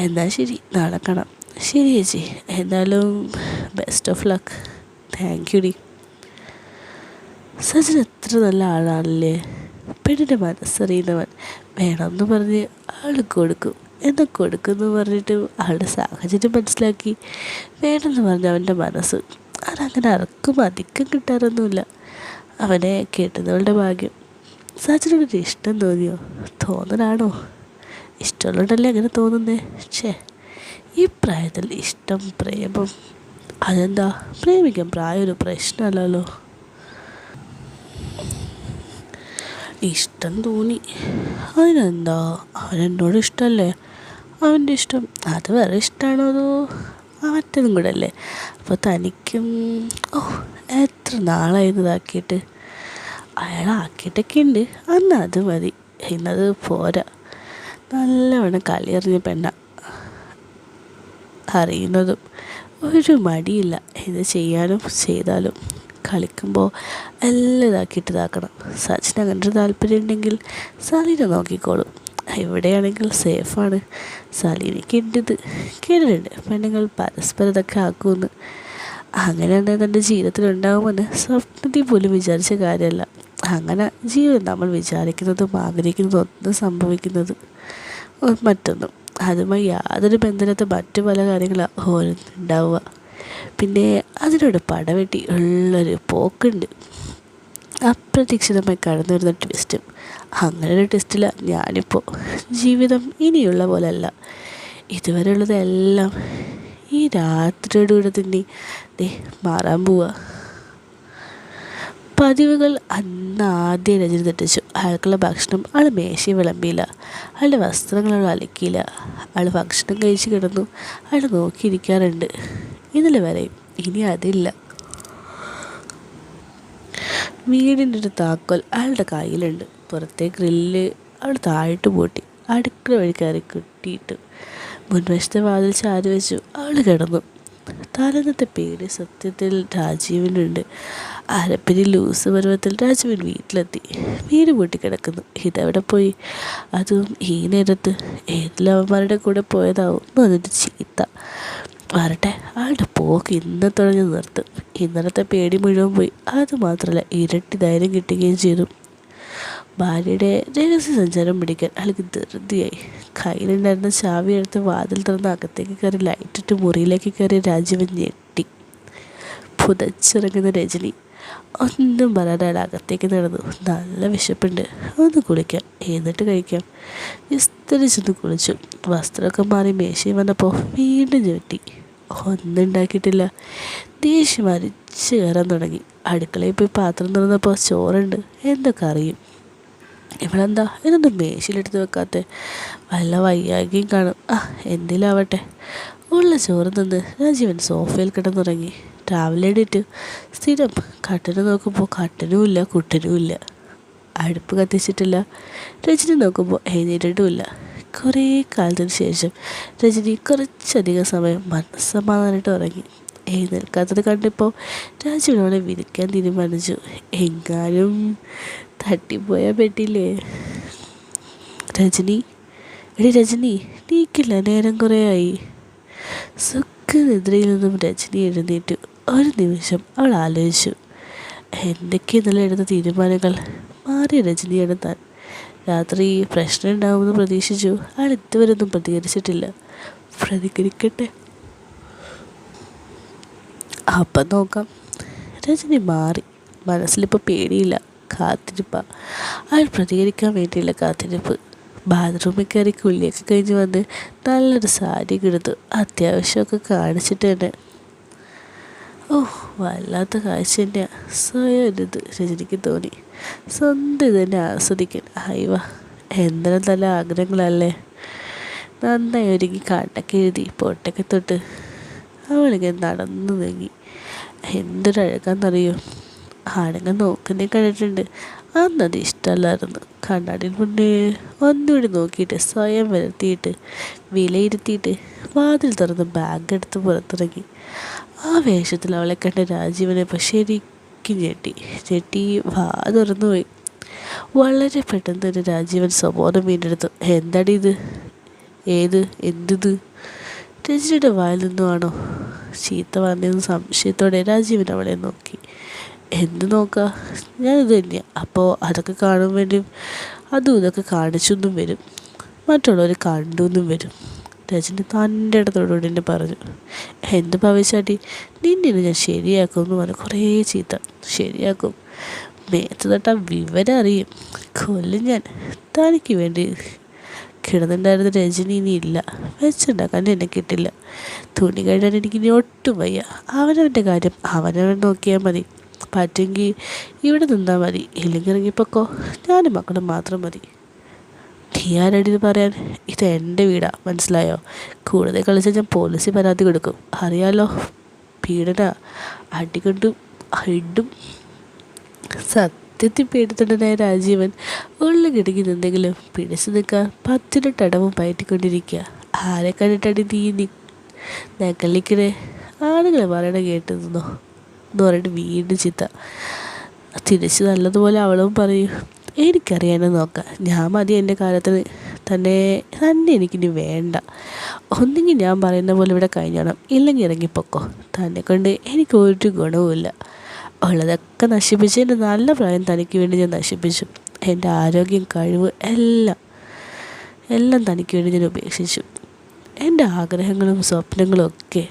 എന്നാൽ ശരി, നാളെ കാണാം. ശരി ചേച്ചി, എന്തായാലും best of luck. Thank you D. Sachin എത്ര നല്ല ആളാണല്ലേ. പെണ്ണിൻ്റെ മനസ്സറിയുന്നവൻ. വേണമെന്ന് പറഞ്ഞ് ആൾ കൊടുക്കും. എന്നാൽ കൊടുക്കുമെന്ന് പറഞ്ഞിട്ട് ആളുടെ സാഹചര്യം മനസ്സിലാക്കി വേണമെന്ന് പറഞ്ഞ അവൻ്റെ മനസ്സ്. അതങ്ങനെ ആർക്കും അധികം കിട്ടാറൊന്നുമില്ല. അവനെ കേട്ടുന്നവളുടെ ഭാഗ്യം. സച്ചിനോടൊരു ഇഷ്ടം തോന്നിയോ? തോന്നലാണോ? ഇഷ്ടമുള്ളതല്ലേ അങ്ങനെ തോന്നുന്നേ. ഈ പ്രായത്തിൽ ഇഷ്ടം, പ്രേമം, അതെന്താ? പ്രേമിക്കാൻ പ്രായം ഒരു പ്രശ്നമല്ലല്ലോ. ഇഷ്ടം തോന്നി, അതിനെന്താ? അവനെന്നോട് ഇഷ്ടമല്ലേ? അവൻ്റെ ഇഷ്ടം അത് വേറെ ഇഷ്ടമാണോ അതോ മറ്റതും കൂടെ അല്ലേ? അപ്പോൾ തനിക്കും. എത്ര നാളായതാക്കിയിട്ട്. അയാളാക്കിയിട്ടൊക്കെ ഉണ്ട്. അന്ന് അത് മതി. ഇന്നത് പോരാ. നല്ലവണ്ണം കളിയെറിഞ്ഞ പെണ്ണ. അറിയുന്നതും ഒരു മടിയില്ല. ഇത് ചെയ്യാനും ചെയ്താലും കളിക്കുമ്പോൾ എല്ലാം ഇതാക്കിയിട്ടാക്കണം. സച്ചിന് അങ്ങനൊരു താല്പര്യം ഉണ്ടെങ്കിൽ സലീനെ നോക്കിക്കോളും. ഇവിടെയാണെങ്കിൽ സേഫാണ്. സലീനയ്ക്ക് ഉണ്ട്. കേട്ടിട്ടുണ്ട് പെണ്ണുങ്ങൾ പരസ്പരം ഇതൊക്കെ ആക്കുമെന്ന്. അങ്ങനെ തന്നെ തൻ്റെ ജീവിതത്തിലുണ്ടാകുമെന്ന് സ്വപ്നത്തിൽ പോലും വിചാരിച്ച കാര്യമല്ല. അങ്ങനെ ജീവിതം നമ്മൾ വിചാരിക്കുന്നതും ആഗ്രഹിക്കുന്നതും ഒന്നും സംഭവിക്കുന്നത് മറ്റൊന്നും. അതുമായി യാതൊരു ബന്ധനത്തെ മറ്റു പല കാര്യങ്ങളാണ് ഓരോന്നുണ്ടാവുക. പിന്നെ അതിനോട് പടവെട്ടി ഉള്ളൊരു പോക്കുണ്ട്. അപ്രതീക്ഷിതമായി കടന്നു വരുന്ന ട്വിസ്റ്റും. അങ്ങനെ ഒരു ട്വിസ്റ്റിലാണ് ഞാനിപ്പോൾ. ജീവിതം ഇനിയുള്ള പോലെയല്ല. ഇതുവരെ ഉള്ളതെല്ലാം ഈ രാത്രിയോട് കൂടെ തന്നെ മാറാൻ പോവുക. പതിവുകൾ അന്ന് ആദ്യം രചന തെറ്റിച്ചു. അയാൾക്കുള്ള ഭക്ഷണം ആൾ മേശയിൽ വിളമ്പിയില്ല. അയാളുടെ വസ്ത്രങ്ങൾ അവൾ അലക്കിയില്ല. അയാൾ ഭക്ഷണം കഴിച്ച് കിടന്നു. അയാൾ നോക്കിയിരിക്കാറുണ്ട് ഇന്നലെ വരെയും. ഇനി അതില്ല. വീടിൻ്റെ ഒരു താക്കോൽ അയാളുടെ കയ്യിലുണ്ട്. പുറത്തെ ഗ്രില്ല് അവൾ താഴിട്ട് പൂട്ടി. അടുക്കള വഴി കയറി കിട്ടിയിട്ട് മുൻവശത്തെ വാതിൽ ചാരി വെച്ചു. അവൾ കിടന്നു. തലേന്നത്തെ പേടി സത്യത്തിൽ രാജീവിനുണ്ട്. അരപ്പിന് ലൂസ് പരുവത്തിൽ രാജീവൻ വീട്ടിലെത്തി. വീട് പൂട്ടി കിടക്കുന്നു. ഇതെവിടെ പോയി? അതും ഈ നേരത്ത്. ഏതിലവന്മാരുടെ കൂടെ പോയതാവും എന്നിട്ട് ചീത്ത. വരട്ടെ, ആളുടെ പോക്ക് ഇന്നത്തോടെ ഞാൻ നിർത്തും. ഇന്നലത്തെ പേടി മുഴുവൻ പോയി. അതുമാത്രമല്ല, ഇരട്ടി ധൈര്യം കിട്ടുകയും ചെയ്തു. ഭാര്യയുടെ രഹസ്യ സഞ്ചാരം പിടിക്കാൻ ആൾക്ക് ധൃതിയായി. കയ്യിലുണ്ടായിരുന്ന ചാവി എടുത്ത് വാതിൽ തുറന്ന് അകത്തേക്ക് കയറി ലൈറ്റിട്ട് മുറിയിലേക്ക് കയറി രാജീവൻ ഞെട്ടി. പുതച്ചിറങ്ങുന്ന രജനി ഒന്നും പറയാതെ അയാൾ അകത്തേക്ക് നടന്നു. നല്ല വിശപ്പുണ്ട്, ഒന്ന് കുളിക്കാം, എന്നിട്ട് കഴിക്കാം. വിസ്തരിച്ചൊന്ന് കുളിച്ചു. വസ്ത്രമൊക്കെ മാറി മേശയും വന്നപ്പോൾ വീണ്ടും ഞെട്ടി. ഒന്നും ഉണ്ടാക്കിയിട്ടില്ല. ദേഷ്യം അരിച്ച് കയറാൻ തുടങ്ങി. അടുക്കളയിൽ പോയി പാത്രം തുറന്നപ്പോൾ ചോറുണ്ട്, എന്തൊക്കെ അറിയും. ഇവളെന്താ ഇതൊന്നും മേശയിലെടുത്ത് വെക്കാത്ത? വല്ല വയ്യാകിയും കാണും. എന്തിലാവട്ടെ. ഉള്ള ചോറ് നിന്ന് രാജീവൻ സോഫയിൽ കിടന്നുറങ്ങി. രാവിലെ എണീറ്റ് സ്ഥിരം കട്ടന് നോക്കുമ്പോൾ കട്ടനുമില്ല കുട്ടനുമില്ല. അടുപ്പ് കത്തിച്ചിട്ടില്ല. രജനി നോക്കുമ്പോൾ എഴുന്നേറ്റിട്ടുമില്ല. കുറേ കാലത്തിന് ശേഷം രജനി കുറച്ചധികം സമയം മനസ്സമാധാനമായിട്ട് ഉറങ്ങി. എഴുന്നേൽക്കാത്തത് കണ്ടിപ്പോൾ രാജുവിനോടെ വിരിക്കാൻ തീരുമാനിച്ചു. എങ്ങാനും തട്ടിപ്പോയാൽ പറ്റില്ലേ. രജനി, എടി രജനി, നീക്കില്ല, നേരം കുറേ ആയി. സുഖനിദ്രയിൽ നിന്നും രജനി എഴുന്നേറ്റു. ഒരു നിമിഷം അവൾ ആലോചിച്ചു. എന്തൊക്കെ ഇന്നലെ എടുത്ത തീരുമാനങ്ങൾ. മാറിയ രജനിയാണ് താൻ. രാത്രി പ്രശ്നം ഉണ്ടാവുമെന്ന് പ്രതീക്ഷിച്ചു. അയാൾ ഇതുവരെ ഒന്നും പ്രതികരിച്ചിട്ടില്ല. പ്രതികരിക്കട്ടെ, അപ്പം നോക്കാം. രജനി മാറി. മനസ്സിലിപ്പോൾ പേടിയില്ല, കാത്തിരിപ്പ. അയാൾ പ്രതികരിക്കാൻ വേണ്ടിയില്ല കാത്തിരിപ്പ്. ബാത്റൂമിൽ കയറി കുളിയൊക്കെ കഴിഞ്ഞ് വന്ന് നല്ലൊരു സാരി എടുത്തു. അത്യാവശ്യമൊക്കെ കാണിച്ചിട്ട് തന്നെ. വല്ലാത്ത കാഴ്ച തന്നെയാണ്. സ്വയം ഒരിത് രജനിക്ക് തോന്നി. സ്വന്തം ഇതന്നെ ആസ്വദിക്കാൻ. അയവ, എന്തെല്ലാം നല്ല ആഗ്രഹങ്ങളല്ലേ. നന്നായി ഒരുങ്ങി കണ്ണൊക്കെ എഴുതി പൊട്ടൊക്കെ തൊട്ട് അവളിങ്ങനെ നടന്നു നീങ്ങി. എന്തൊരഴകാന്നറിയോ. ആണുങ്ങൾ നോക്കുന്നേ കണ്ടിട്ടുണ്ട്. അന്നത് ഇഷ്ടമല്ലായിരുന്നു. കണ്ണാടിയിൽ മുന്നേ ഒന്നുകൂടി നോക്കിയിട്ട് സ്വയം വരുത്തിയിട്ട് വിലയിരുത്തിയിട്ട് വാതിൽ തുറന്ന് ബാഗ് എടുത്ത് പുറത്തിറങ്ങി. ആ വേഷത്തിൽ അവളെ കണ്ട രാജീവനെ ശരിക്കും ഞെട്ടി വാ തുറന്നുപോയി. വളരെ പെട്ടെന്ന് തന്നെ രാജീവൻ സ്വബോധം വീണ്ടെടുത്തു. എന്താടി ഇത്? എന്തിത്? രജനിയുടെ വായിൽ നിന്നുമാണോ ചീത്ത പറഞ്ഞതെന്ന് സംശയത്തോടെ രാജീവൻ അവളെ നോക്കി. എന്ത് നോക്കുക, ഞാനിത് തന്നെയാണ്. അപ്പോൾ അതൊക്കെ കാണാൻ വേണ്ടി അതും ഇതൊക്കെ കാണിച്ചൊന്നും വരും, മറ്റുള്ളവർ കണ്ടൊന്നും വരും. രജനി തൻ്റെ ഇടത്തോടുകൂടി എന്നെ പറഞ്ഞു. എന്ത് ഭവിച്ചാട്ടി, നിന്നെ ഞാൻ ശരിയാക്കും എന്ന് പറഞ്ഞു. കുറേ ചീത്ത. ശരിയാക്കും, മേത്ത് തൊട്ടാൽ വിവരം അറിയും, കൊല്ലും ഞാൻ. തനിക്ക് വേണ്ടി കിടന്നുണ്ടായിരുന്ന രജനി ഇനി ഇല്ല. വെച്ചുണ്ടാക്കാൻ എന്നെ കിട്ടില്ല. തുണി കഴുകാൻ എനിക്കിനി ഒട്ടും വയ്യ. അവനവൻ്റെ കാര്യം അവനവൻ നോക്കിയാൽ മതി. പറ്റുമെങ്കിൽ ഇവിടെ നിന്നാൽ മതി, ഇല്ലെങ്കിൽ ഇറങ്ങിപ്പോക്കോ. ഞാനും മക്കളും മാത്രം മതി. നീ ആരടിന്ന് പറയാൻ? ഇത് എൻ്റെ വീടാ, മനസ്സിലായോ? കൂടുതൽ കളിച്ചാൽ ഞാൻ പോലീസിൽ പരാതി കൊടുക്കും, അറിയാലോ. പീഡന അടികൊണ്ടും ഇടും. സത്യത്തിൽ പേടിത്തൊണ്ടനായ രാജീവൻ ഉള്ളു കിടങ്ങി നിന്നെങ്കിലും പിടിച്ചു നിൽക്കാൻ 10 ടടവും പയറ്റിക്കൊണ്ടിരിക്കുക. ആരെ കണ്ടിട്ടടി നീ നക്കള്ളിക്കണേ? ആളുകളെ പറയണ കേട്ടുന്നോ എന്ന് പറഞ്ഞിട്ട് വീണ്ടും ചിത്ത. തിരിച്ച് നല്ലതുപോലെ അവളും പറയും. എനിക്കറിയാനും നോക്കാം, ഞാൻ മതി എൻ്റെ കാലത്തിന്. തന്നെ എനിക്കിനി വേണ്ട. ഒന്നെങ്കിൽ ഞാൻ പറയുന്ന പോലെ ഇവിടെ കഴിഞ്ഞോണം, ഇല്ലെങ്കിൽ ഇറങ്ങിപ്പോക്കോ. തന്നെ കൊണ്ട് എനിക്കൊരു ഗുണവുമില്ല. ഉള്ളതൊക്കെ നശിപ്പിച്ച് എൻ്റെ നല്ല പ്രായം തനിക്ക് വേണ്ടി ഞാൻ നശിപ്പിച്ചു. എൻ്റെ ആരോഗ്യം, കഴിവ് എല്ലാം തനിക്ക് വേണ്ടി ഞാൻ ഉപേക്ഷിച്ചു. എൻ്റെ ആഗ്രഹങ്ങളും സ്വപ്നങ്ങളും ഒക്കെ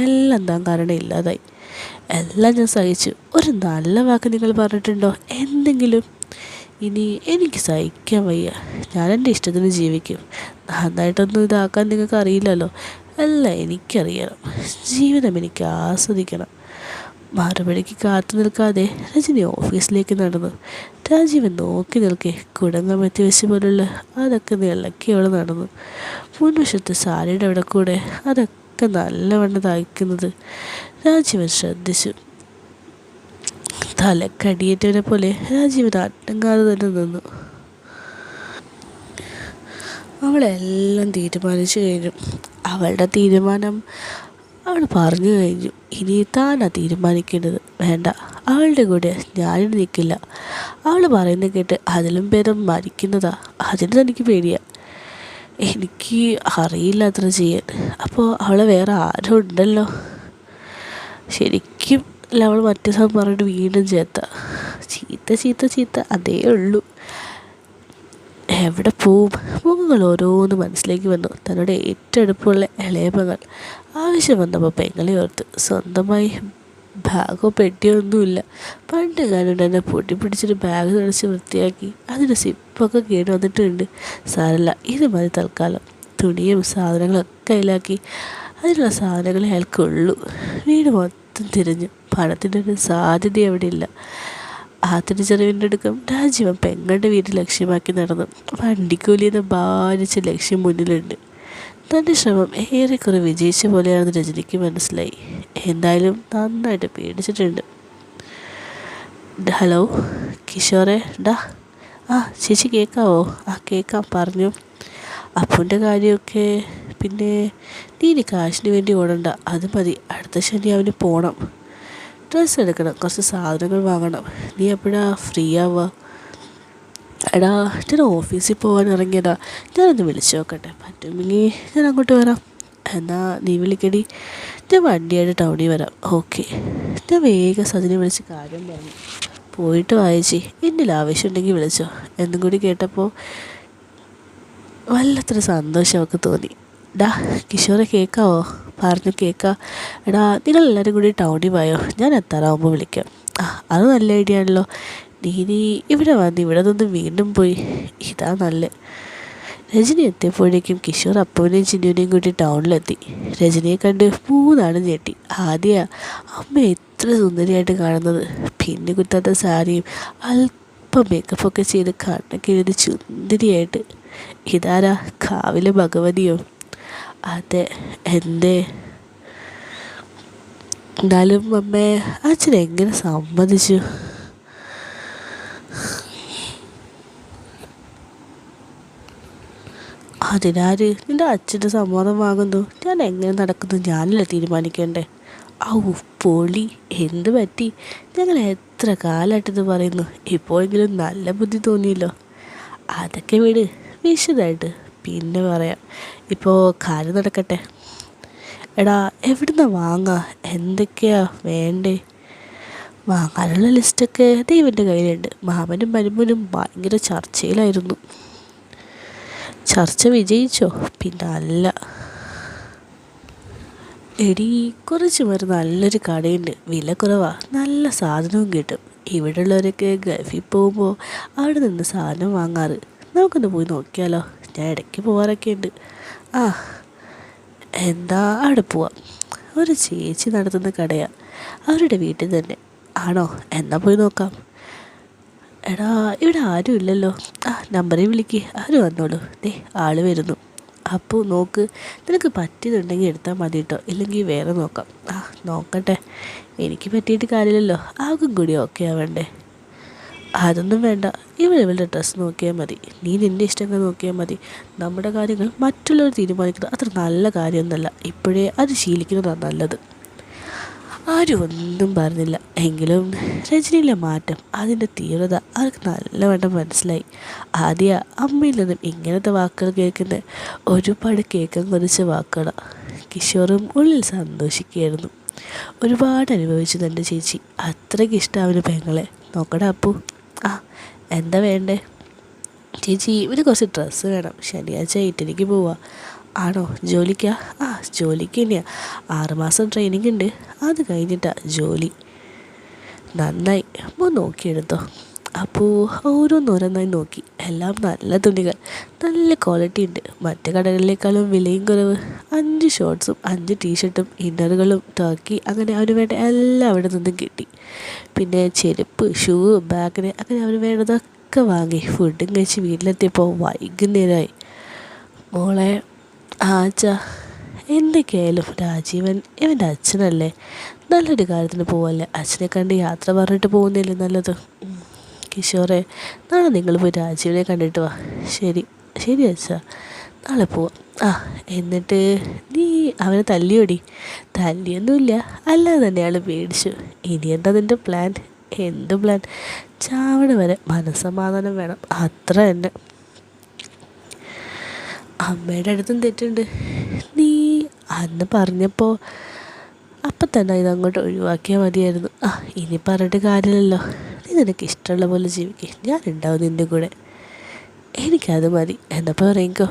എല്ലാം താൻ കാരണം ഇല്ലാതായി. എല്ലാം ഞാൻ സഹിച്ചു. ഒരു നല്ല വാക്ക് നിങ്ങൾ പറഞ്ഞിട്ടുണ്ടോ എന്തെങ്കിലും? ഇനി എനിക്ക് സഹിക്കാൻ വയ്യ. ഞാൻ എൻ്റെ ഇഷ്ടത്തിന് ജീവിക്കും. നന്നായിട്ടൊന്നും ഇതാക്കാൻ നിങ്ങൾക്ക് അറിയില്ലല്ലോ. എല്ലാം എനിക്കറിയണം. ജീവിതം എനിക്ക് ആസ്വദിക്കണം. മറുപടിക്ക് കാത്തു നിൽക്കാതെ രജനി ഓഫീസിലേക്ക് നടന്നു. രാജീവൻ നോക്കി നിൽക്കെ കുടങ്ങമെത്തി വെച്ച് പോലുള്ള അതൊക്കെ ഇളക്കി അവൾ നടന്നു. മുൻവശത്ത് സാരിയുടെ അവിടെ കൂടെ അതൊക്കെ നല്ലവണ്ണം തയ്ക്കുന്നത് രാജീവൻ ശ്രദ്ധിച്ചു. തലക്കടിയേറ്റവനെ പോലെ രാജീവൻ അനങ്ങാതെ തന്നെ നിന്നു. അവളെല്ലാം തീരുമാനിച്ചു കഴിഞ്ഞു. അവളുടെ തീരുമാനം അവൾ പറഞ്ഞു കഴിഞ്ഞു. ഇനി താനാ തീരുമാനിക്കേണ്ടത്. വേണ്ട, അവളുടെ കൂടെ ഞാനിവിടെ നിൽക്കില്ല. അവൾ പറയുന്നത് കേട്ട് അതിലും ഭേദം മരിക്കുന്നതാ. അതിന് തനിക്ക് പേടിയാ. എനിക്ക് അറിയില്ല അത്ര ചെയ്യാൻ. അപ്പോൾ അവളെ വേറെ ആരും ഉണ്ടല്ലോ. ശരിക്കും അവൾ മറ്റേ സമയം പറഞ്ഞിട്ട് വീണ്ടും ചീത്ത അതേ ഉള്ളൂ. എവിടെ പോവും? മുഖങ്ങൾ ഓരോന്ന് മനസ്സിലേക്ക് വന്നു. തന്നോട് ഏറ്റവും അടുപ്പമുള്ള ഇളയ മകൾ ആവശ്യം വന്നപ്പോൾ പെങ്ങളെ ഓർത്ത്. സ്വന്തമായി ബാഗോ പെട്ടിയോ ഒന്നുമില്ല. പണ്ട് കാലം എന്നെ പൊട്ടി പിടിച്ചൊരു ബാഗ് തുടച്ച് വൃത്തിയാക്കി അതിൻ്റെ സിപ്പൊക്കെ കേട് വന്നിട്ടുണ്ട്. സാരല്ല, ഇത് മതി തൽക്കാലം. തുണിയും സാധനങ്ങളൊക്കെ കയ്യിലാക്കി അതിനുള്ള സാധനങ്ങളെ അയാൾക്കുള്ളൂ. വീട് മൊത്തം തിരിഞ്ഞു. പണത്തിൻ്റെ ഒരു സാധ്യത അവിടെ ഇല്ല. ആ തിരിച്ചറിവിൻ്റെ അടുക്കം രാജീവൻ പെങ്ങളുടെ വീട് ലക്ഷ്യമാക്കി നടന്നു. വണ്ടിക്കൂലിയെന്ന് ഭാരിച്ച ലക്ഷ്യം മുന്നിലുണ്ട്. തൻ്റെ ശ്രമം ഏറെക്കുറെ വിജയിച്ച പോലെയാണെന്ന് രജനിക്ക് മനസ്സിലായി. എന്തായാലും നന്നായിട്ട് പേടിച്ചിട്ടുണ്ട്. ഹലോ കിഷോറെ, ചേച്ചി കേൾക്കാവോ? കേൾക്കാം, പറഞ്ഞു. അപ്പുൻ്റെ കാര്യമൊക്കെ പിന്നെ നീ ഇനി കാശിന് വേണ്ടി ഓടണ്ട, അത് മതി. അടുത്ത ശനി അവന് പോകണം, ഡ്രസ്സ് എടുക്കണം, കുറച്ച് സാധനങ്ങൾ വാങ്ങണം. നീ എപ്പോഴാ ഫ്രീ ആവുക? എടാ, ഞാൻ ഓഫീസിൽ പോകാൻ ഇറങ്ങിയതാ. ഞാനൊന്ന് വിളിച്ചു നോക്കട്ടെ, പറ്റുമെങ്കിൽ ഞാൻ അങ്ങോട്ട് വരാം. എന്നാൽ നീ വിളിക്കടി, ഞാൻ വണ്ടിയായിട്ട് ടൗണിൽ വരാം. ഓക്കെ. ഞാൻ വേഗം സജിനെ വിളിച്ച് കാര്യം പറഞ്ഞു. പോയിട്ട് വായിച്ചി, എന്നിൽ ആവശ്യമുണ്ടെങ്കിൽ വിളിച്ചോ. എന്നും കൂടി കേട്ടപ്പോൾ വല്ലാത്തൊരു സന്തോഷം അവൾക്ക് തോന്നി. കിഷോറെ കേൾക്കാവോ? പറഞ്ഞു. കേൾക്കാം. നിങ്ങളെല്ലാവരും കൂടി ടൗണിൽ പോയോ? ഞാൻ എത്താറാവുമ്പോൾ വിളിക്കാം. അത് നല്ല ഐഡിയ ആണല്ലോ. നീ ഇവിടെ വന്ന് ഇവിടെ നിന്ന് വീണ്ടും പോയി, ഇതാ നല്ല. രജനി എത്തിയപ്പോഴേക്കും കിഷോർ അപ്പുവിനെയും ചിന്നുവിനെയും കൂട്ടി ടൗണിലെത്തി. രജനിയെ കണ്ട് മൂന്നാണ് ഞെട്ടി. ആദ്യ അമ്മ എത്ര സുന്ദരിയായിട്ട് കാണുന്നത്. പിന്നെ കുത്താത്ത സാരിയും അല്പം മേക്കപ്പൊക്കെ ചെയ്ത് കണ്ണൊക്കെ എഴുതി സുന്ദരിയായിട്ട്. ഇതാരാ, കാവിലെ ഭഗവതിയോ? അതെ. എന്തേ? എന്നാലും അമ്മേ, അച്ഛൻ എങ്ങനെ സമ്മതിച്ചു? അതിനാര് നിൻ്റെ അച്ഛൻ്റെ സമ്മതം വാങ്ങുന്നു? ഞാൻ എങ്ങനെ നടക്കുന്നു ഞാനല്ലേ തീരുമാനിക്കണ്ടേ? പൊളി, എന്ത് പറ്റി? ഞങ്ങൾ എത്ര കാലമായിട്ടിത് പറയുന്നു, ഇപ്പോഴെങ്കിലും നല്ല ബുദ്ധി തോന്നിയല്ലോ. അതൊക്കെ വിട്, വിശദമായിട്ട് പിന്നെ പറയാം. ഇപ്പോൾ കാര്യം നടക്കട്ടെ. എവിടുന്നാ വാങ്ങാ? എന്തൊക്കെയാ വേണ്ടേ? വാങ്ങാനുള്ള ലിസ്റ്റൊക്കെ ദൈവൻ്റെ കയ്യിലുണ്ട്. മാമനും മരുമനും ഭയങ്കര ചർച്ചയിലായിരുന്നു. ചർച്ച വിജയിച്ചോ? പിന്നെ അല്ല എടി, കുറച്ച് പേർ നല്ലൊരു കടയുണ്ട്, വില കുറവാ, നല്ല സാധനവും കിട്ടും. ഇവിടെയുള്ളവരൊക്കെ ഗൾഫിൽ പോകുമ്പോൾ അവിടെ നിന്ന് സാധനം വാങ്ങാറ്. നമുക്കൊന്ന് പോയി നോക്കിയാലോ? ഞാൻ ഇടയ്ക്ക് പോകാറൊക്കെ ഉണ്ട്. എന്താ, അവിടെ പോവാം. ഒരു ചേച്ചി നടത്തുന്ന കടയാണ്, അവരുടെ വീട്ടിൽ തന്നെ. ആണോ? എന്നാൽ പോയി നോക്കാം. ഇവിടെ ആരും ഇല്ലല്ലോ. നമ്പറിൽ വിളിക്ക്, ആരും വന്നോളൂ. ആള് വരുന്നു. അപ്പോൾ നോക്ക്, നിനക്ക് പറ്റിയതുണ്ടെങ്കിൽ എടുത്താൽ മതി കേട്ടോ, ഇല്ലെങ്കിൽ വേറെ നോക്കാം. നോക്കട്ടെ, എനിക്ക് പറ്റിയിട്ട് കാര്യമില്ലല്ലോ, ആകും കൂടി ഓക്കെ ആവണ്ടേ? അതൊന്നും വേണ്ട, ഇവളുടെ ഡ്രസ്സ് നോക്കിയാൽ മതി. നീ നിൻ്റെ ഇഷ്ടങ്ങൾ നോക്കിയാൽ മതി. നമ്മുടെ കാര്യങ്ങൾ മറ്റുള്ളവർ തീരുമാനിക്കുന്നത് അത്ര നല്ല കാര്യമൊന്നുമല്ല. ഇപ്പോഴേ അത് ശീലിക്കുന്നതാണ് നല്ലത്. ആരും ഒന്നും പറഞ്ഞില്ല. എങ്കിലും രജനിയിലെ മാറ്റം, അതിൻ്റെ തീവ്രത അവർക്ക് നല്ലവണ്ണം മനസ്സിലായി. ആദ്യ അമ്മയിൽ നിന്നും ഇങ്ങനത്തെ വാക്കുകൾ കേൾക്കുന്ന ഒരുപാട് കേൾക്കാൻ കുറച്ച് വാക്കുകളാണ്. കിഷോറും ഉള്ളിൽ സന്തോഷിക്കുകയായിരുന്നു. ഒരുപാട് അനുഭവിച്ചു തൻ്റെ ചേച്ചി. അത്രയ്ക്ക് ഇഷ്ടം അവന് പെങ്ങളെ. നോക്കടാ അപ്പു. എന്താ വേണ്ടേ? ചേച്ചി, ഇവന് കുറച്ച് ഡ്രസ്സ് വേണം. ശനിയാഴ്ച ഇറ്റലിക്ക് പോവാ. ആണോ? ജോലിക്കാ? ജോലിക്ക് തന്നെയാണ്. 6 മാസം ട്രെയിനിങ് ഉണ്ട്, അത് കഴിഞ്ഞിട്ടാണ് ജോലി. നന്നായി, നോക്കിയെടുത്തോ. അപ്പോൾ ഓരോന്നോരോന്നായി നോക്കി. എല്ലാം നല്ല തുണികൾ, നല്ല ക്വാളിറ്റി ഉണ്ട്. മറ്റ് കടകളിലേക്കാളും വിലയും കുറവ്. 5 ഷോർട്ട്സും 5 ടീഷർട്ടും ഇന്നറുകളും ടർക്കി, അങ്ങനെ അവന് വേണ്ട എല്ലാം അവിടെ നിന്നും കിട്ടി. പിന്നെ ചെരുപ്പ്, ഷൂ, ബാഗിന്, അങ്ങനെ അവന് വേണ്ടതൊക്കെ വാങ്ങി. ഫുഡും കഴിച്ച് വീട്ടിലെത്തിയപ്പോൾ വൈകുന്നേരമായി. മോളെ, അച്ഛാ, എന്തൊക്കെയായാലും രാജീവൻ ഇവൻ്റെ അച്ഛനല്ലേ, നല്ലൊരു കാര്യത്തിന് പോവല്ലേ. അച്ഛനെ കണ്ട് യാത്ര പറഞ്ഞിട്ട് പോകുന്നില്ലേ നല്ലത്. കിഷോറെ, നാളെ നിങ്ങൾ പോയി രാജീവനെ കണ്ടിട്ട് വാ. ശരി അച്ഛാ, നാളെ പോവാം. എന്നിട്ട് നീ അവനെ തല്ലിയോടി? തല്ലിയൊന്നുമില്ല, അല്ലാതെ തന്നെ അയാൾ പേടിച്ചു. ഇനി എന്താ നിൻ്റെ പ്ലാൻ? എന്ത് പ്ലാൻ? ചാവണ വരെ മനസ്സമാധാനം വേണം, അത്ര തന്നെ. അമ്മയുടെ അടുത്തും തെറ്റുണ്ട്. നീ അന്ന് പറഞ്ഞപ്പോൾ അപ്പം തന്നെ ഇതങ്ങോട്ട് ഒഴിവാക്കിയാൽ മതിയായിരുന്നു. ഇനി പറഞ്ഞിട്ട് കാര്യമില്ലല്ലോ. നീ നിനക്ക് ഇഷ്ടമുള്ള പോലെ ജീവിക്കുക, ഞാനുണ്ടാവും നിൻ്റെ കൂടെ. എനിക്കത് മതി. എന്നപ്പോൾ പറയുമ്പോൾ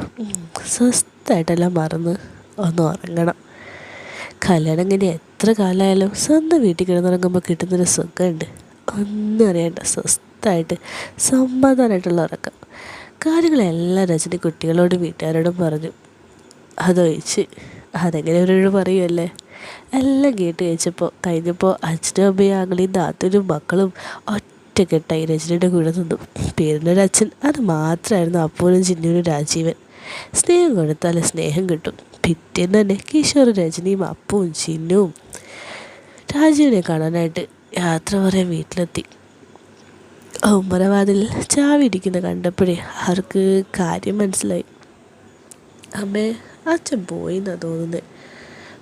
സ്വസ്ഥമായിട്ടെല്ലാം മറന്ന് ഒന്ന് ഉറങ്ങണം. കല്യാണം ഇങ്ങനെ എത്ര കാലമായാലും സ്വന്തം വീട്ടിൽ കിടന്നുറങ്ങുമ്പോൾ കിട്ടുന്നൊരു സുഖമുണ്ട്. ഒന്നും അറിയണ്ട, സ്വസ്ഥമായിട്ട് സമാധാനമായിട്ടുള്ള ഉറക്കം. കാര്യങ്ങളെല്ലാം രജനി കുട്ടികളോടും വീട്ടുകാരോടും പറഞ്ഞു. അതൊഴിച്ച് അതെങ്ങനെ അവരോട് പറയുമല്ലേ. എല്ലാം കേട്ട് കഴിഞ്ഞപ്പോൾ അച്ഛനും അമ്മയും ആങ്ങളെയും നാത്തൂരും മക്കളും ഒറ്റക്കെട്ടായി രജനിയുടെ കൂടെ നിന്നു. പേരിനൊരച്ഛൻ, അത് മാത്രമായിരുന്നു അപ്പൂനും ചിന്നൂനും രാജീവൻ. സ്നേഹം കൊടുത്താൽ സ്നേഹം കിട്ടും. പിറ്റേന്ന് തന്നെ കിഷോർ രജനിയും അപ്പുവും ചിന്നുവും രാജീവിനെ കാണാനായിട്ട് യാത്ര പറയാൻ വീട്ടിലെത്തി. ഉമ്മറവാതിൽ ചാവി ഇരിക്കുന്ന കണ്ടപ്പോഴേ അവർക്ക് കാര്യം മനസ്സിലായി. അമ്മേ, അച്ഛൻ പോയിന്നാണ് തോന്നുന്നത്.